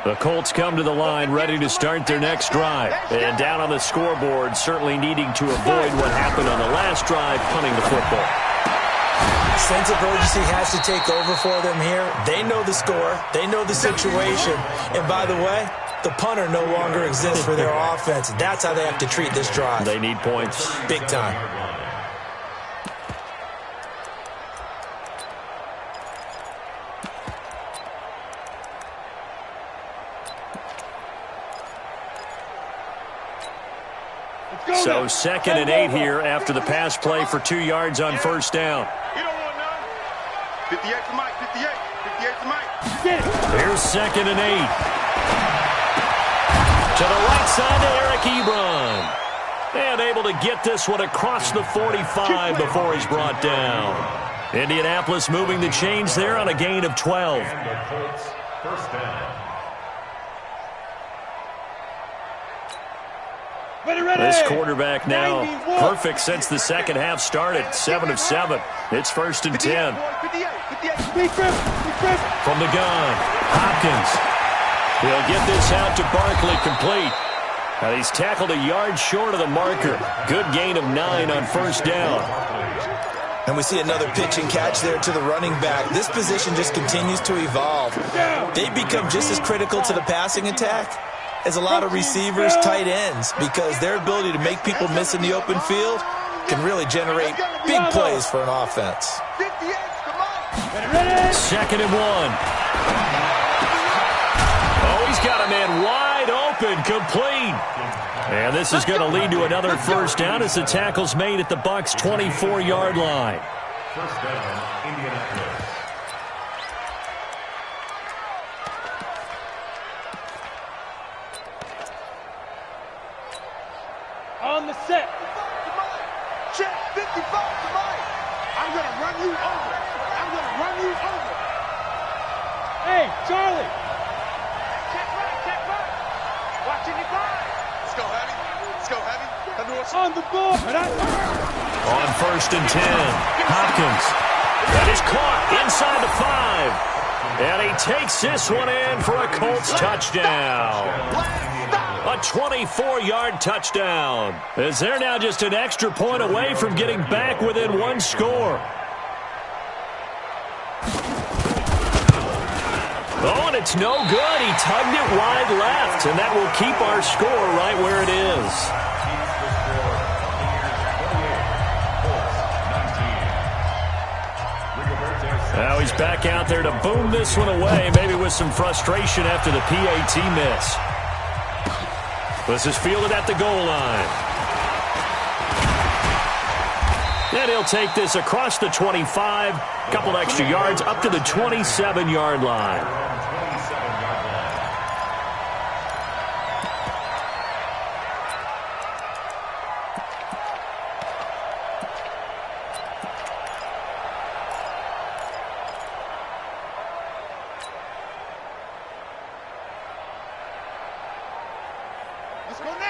The Colts come to the line ready to start their next drive. And down on the scoreboard, certainly needing to avoid what happened on the last drive, punting the football. Sense of urgency has to take over for them here. They know the score. They know the situation. And by the way, the punter no longer exists for their offense. That's how they have to treat this drive. They need points. Big time. So 2nd and 8 here after the pass play for 2 yards on first down. You don't want none. 58 to Mike, 58. 58 to Mike. Here's 2nd and 8. To the right side to Eric Ebron. And able to get this one across the 45 before he's brought down. Indianapolis moving the chains there on a gain of 12. And the Colts, first down. This quarterback now perfect since the second half started. 7 of 7. It's 1st and 10. From the gun, Hopkins. He'll get this out to Barkley complete. Now he's tackled a yard short of the marker. Good gain of 9 on first down. And we see another pitch and catch there to the running back. This position just continues to evolve. They become just as critical to the passing attack as a lot of receivers, tight ends, because their ability to make people miss in the open field can really generate big plays for an offense. 2nd and 1. Oh, he's got a man wide open, complete. And this is going to lead to another first down as the tackle's made at the Bucs' 24-yard line. First down, Indianapolis. On the set. Check 55 to Mike. I'm going to run you over. I'm going to run you over. Hey, Charlie. Check right. Watching your guard. Let's go, Heavy. Let's go, Heavy. On the ball. On 1st and 10, Hopkins. That is caught inside the 5. And he takes this one in for a Colts touchdown. A 24-yard touchdown. As they're now just an extra point away from getting back within 1 score. Oh, and it's no good. He tugged it wide left, and that will keep our score right where it is. Now he's back out there to boom this one away, maybe with some frustration after the PAT miss. This is fielded at the goal line. And he'll take this across the 25, couple extra yards up to the 27-yard line.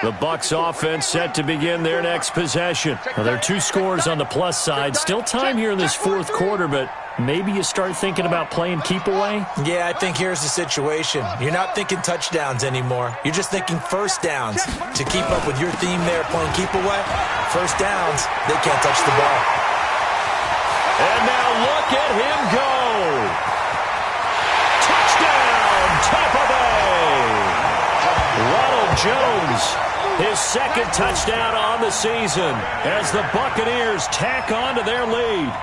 The Bucs offense set to begin their next possession. Now, there are 2 scores on the plus side. Still time here in this 4th quarter, but maybe you start thinking about playing keep away? Yeah, I think here's the situation. You're not thinking touchdowns anymore. You're just thinking first downs. To keep up with your theme there, playing keep away, first downs, they can't touch the ball. And now look at him go. Touchdown, Tampa Bay. Ronald Jones His second touchdown on the season as the Buccaneers tack on to their lead.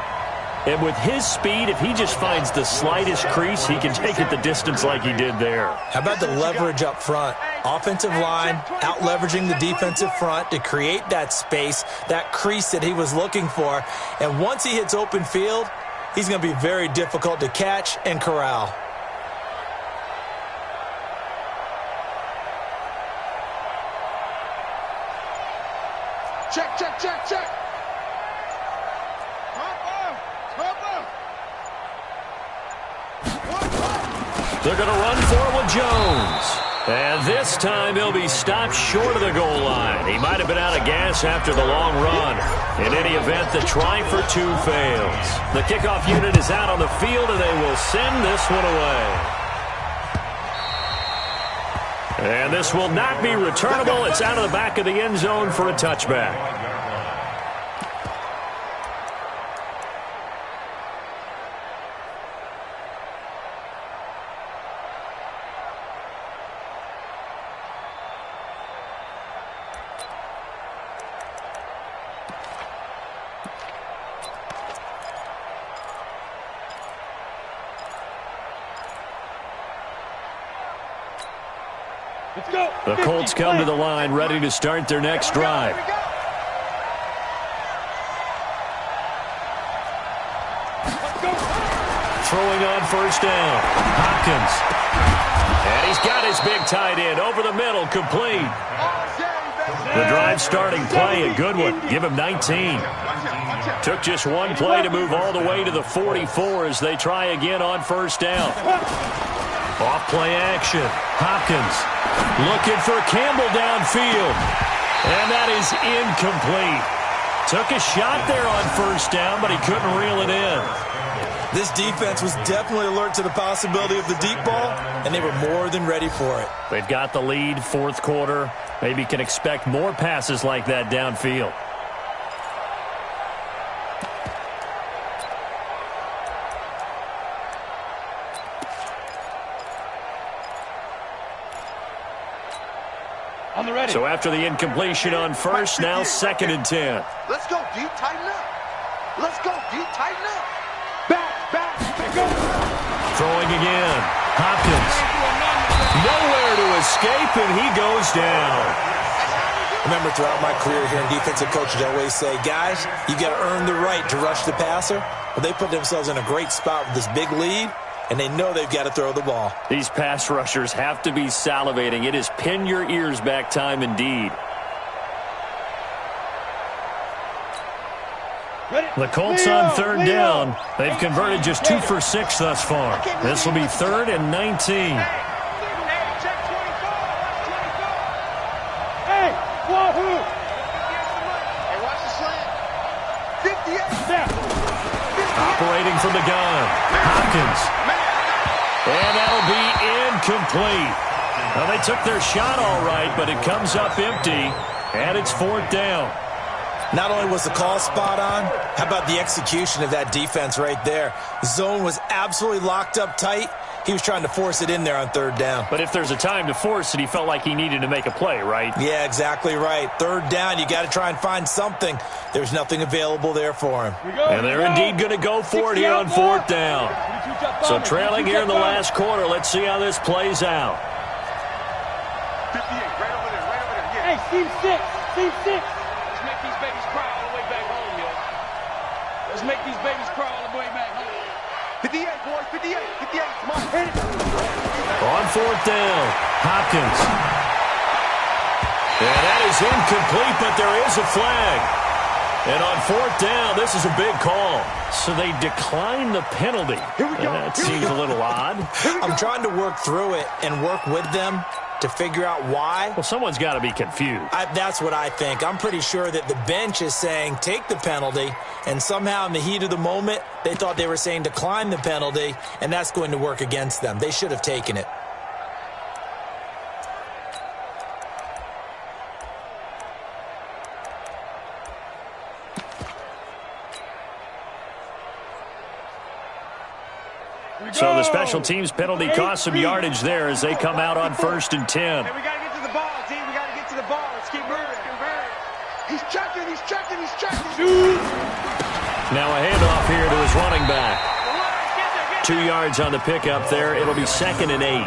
And with his speed, if he just finds the slightest crease, he can take it the distance like he did there. How about the leverage up front? Offensive line out-leveraging the defensive front to create that space, that crease that he was looking for. And once he hits open field, he's going to be very difficult to catch and corral. Check, check, check, check. They're going to run for it with Jones. And this time he'll be stopped short of the goal line. He might have been out of gas after the long run. In any event, the try for two fails. The kickoff unit is out on the field, and they will send this one away. And this will not be returnable. It's out of the back of the end zone for a touchback. The Colts come to the line, ready to start their next drive. Throwing on first down. Hopkins. And he's got his big tight end over the middle, complete. The drive starting play, a good one. Give him 19. Took just one play to move all the way to the 44 as they try again on first down. Off play action. Hopkins looking for Campbell downfield. And that is incomplete. Took a shot there on first down, but he couldn't reel it in. This defense was definitely alert to the possibility of the deep ball, and they were more than ready for it. They've got the lead, fourth quarter. Maybe can expect more passes like that downfield. So after the incompletion on first, now 2nd and 10. Let's go, D. Tighten up. Let's go, D. Tighten up. Back, go. Throwing again. Hopkins. Nowhere to escape, and he goes down. Remember, throughout my career here in defensive coaches, I always say, guys, you got to earn the right to rush the passer. Well, they put themselves in a great spot with this big lead, and they know they've got to throw the ball. These pass rushers have to be salivating. It is pin your ears back time indeed. The Colts on third down. They've converted just 2 for 6 thus far. This will be 3rd and 19. Hey, wahoo! Hey, watch the slant. 58. Operating from the gun. Hopkins. And that'll be incomplete. Well, they took their shot all right, but it comes up empty, and it's 4th down. Not only was the call spot on, how about the execution of that defense right there? The zone was absolutely locked up tight. He was trying to force it in there on 3rd down. But if there's a time to force it, he felt like he needed to make a play, right? Yeah, exactly right. 3rd down, you got to try and find something. There's nothing available there for him. And they're indeed going to go for it here on 4th down. So trailing here in the last quarter, let's see how this plays out. 58, right over there, yeah. Hey, Team 6. Let's make these babies cry all the way back home, yo. Let's make these babies cry all the way back home. 58, boys, 58, come on, hit it. On 4th down, Hopkins. And that is incomplete, but there is a flag. And on 4th down, this is a big call. So they decline the penalty. Here we go. That seems a little odd. I'm trying to work through it and work with them to figure out why. Well, someone's got to be confused. That's what I think. I'm pretty sure that the bench is saying take the penalty, and somehow in the heat of the moment, they thought they were saying decline the penalty, and that's going to work against them. They should have taken it. So the special teams penalty cost some yardage there as they come out on 1st and 10. Hey, we got to get to the ball, team. We got to get to the ball. Let's keep moving. He's checking, he's checking, he's checking. Now a handoff here to his running back. 2 yards on the pickup there. It'll be 2nd and 8.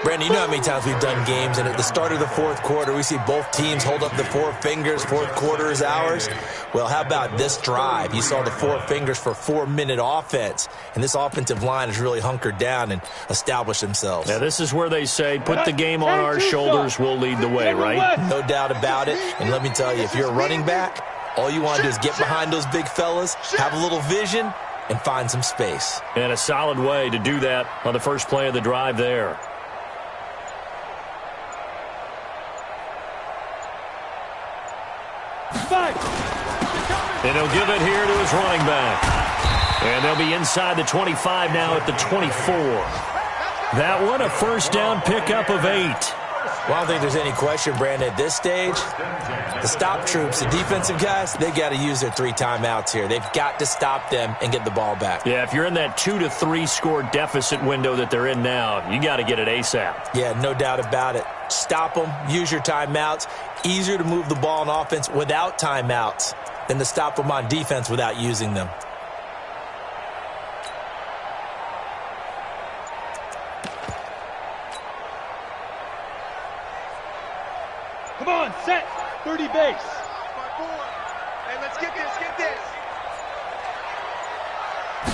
Brandon, you know how many times we've done games, and at the start of the fourth quarter, we see both teams hold up the 4 fingers, fourth quarter is ours. Well, how about this drive? You saw the 4 fingers for 4-minute offense, and this offensive line has really hunkered down and established themselves. Now, this is where they say, put the game on our shoulders, we'll lead the way, right? No doubt about it, and let me tell you, if you're a running back, all you want to do is get behind those big fellas, have a little vision, and find some space. And a solid way to do that on the first play of the drive there. And he'll give it here to his running back. And they'll be inside the 25 now at the 24. That one, a first down pickup of 8. Well, I don't think there's any question, Brandon, at this stage, the stop troops, the defensive guys, they got to use their 3 timeouts here. They've got to stop them and get the ball back. Yeah, if you're in that 2 to 3 score deficit window that they're in now, you got to get it ASAP. Yeah, no doubt about it. Stop them, use your timeouts. Easier to move the ball on offense without timeouts than to stop them on defense without using them. Come on, set. 30 base. Hey, let's get this, get this.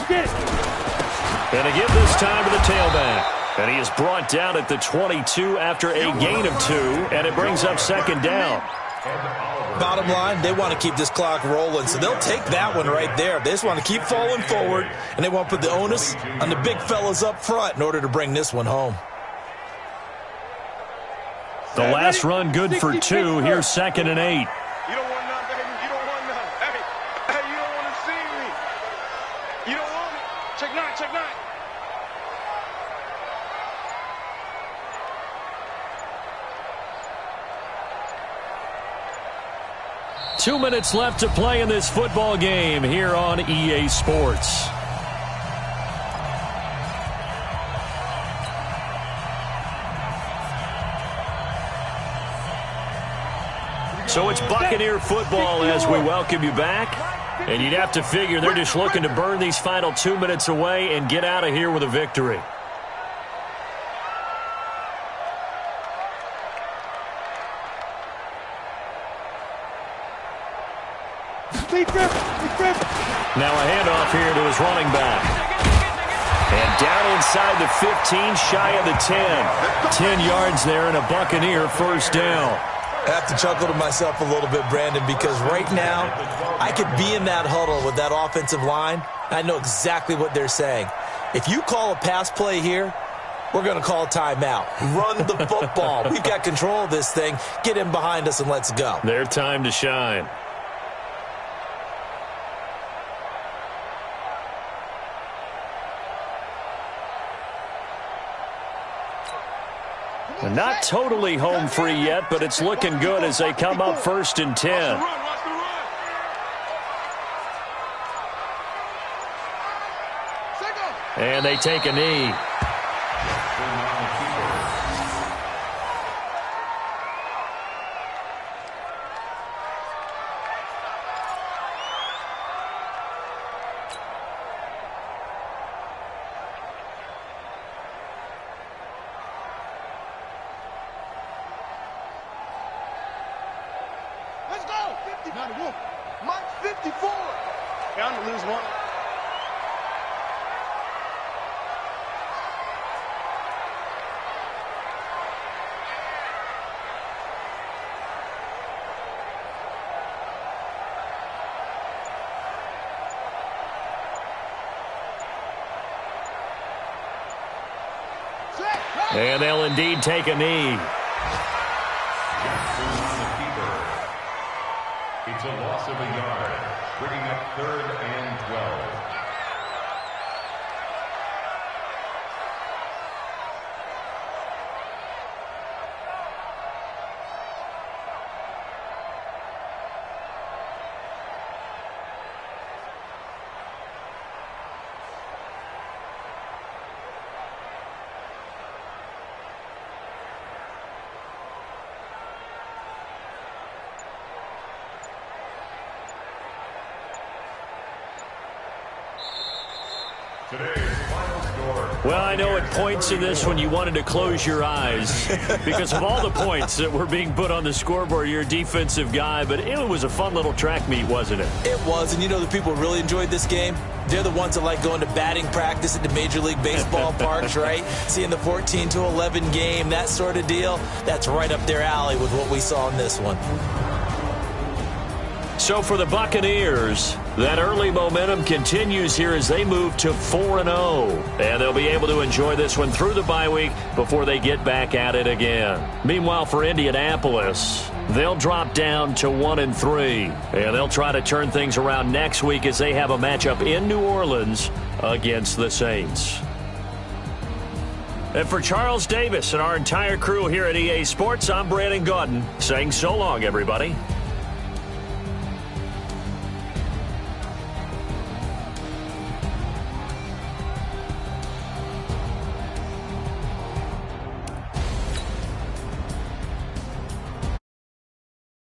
Get it. And a give this time to the tailback. And he is brought down at the 22 after a gain of 2, and it brings up 2nd down. Bottom line, they want to keep this clock rolling, so they'll take that one right there. They just want to keep falling forward, and they want to put the onus on the big fellas up front in order to bring this one home. The last run good for 2. Here's 2nd and 8. You don't want none, baby. You don't want none. Hey, you don't want to see me. You don't want me. Check 9, check 9. 2 minutes left to play in this football game here on EA Sports. So it's Buccaneer football as we welcome you back. And you'd have to figure they're just looking to burn these final 2 minutes away and get out of here with a victory. Now a handoff here to his running back. And down inside the 15, shy of the 10. 10 yards there and a Buccaneer first down. I have to chuckle to myself a little bit, Brandon, because right now I could be in that huddle with that offensive line. I know exactly what they're saying. If you call a pass play here, we're going to call a timeout. Run the football. We've got control of this thing. Get in behind us and let's go. Their time to shine. Not totally home free yet, but it's looking good as they come up 1st and 10. And they take a knee. Mike 54. Bound to lose one. And they'll indeed take a knee. It's a loss of a yard, bringing up 3rd and 12. Today's final score. Well, I know at points in this one you wanted to close your eyes because of all the points that were being put on the scoreboard. You're a defensive guy, but it was a fun little track meet, wasn't it? It was, and you know the people who really enjoyed this game? They're the ones that like going to batting practice at the Major League Baseball parks, right? Seeing the 14-11 game, that sort of deal. That's right up their alley with what we saw in this one. So for the Buccaneers, that early momentum continues here as they move to 4-0. And they'll be able to enjoy this one through the bye week before they get back at it again. Meanwhile, for Indianapolis, they'll drop down to 1-3. And they'll try to turn things around next week as they have a matchup in New Orleans against the Saints. And for Charles Davis and our entire crew here at EA Sports, I'm Brandon Gaudin saying so long, everybody.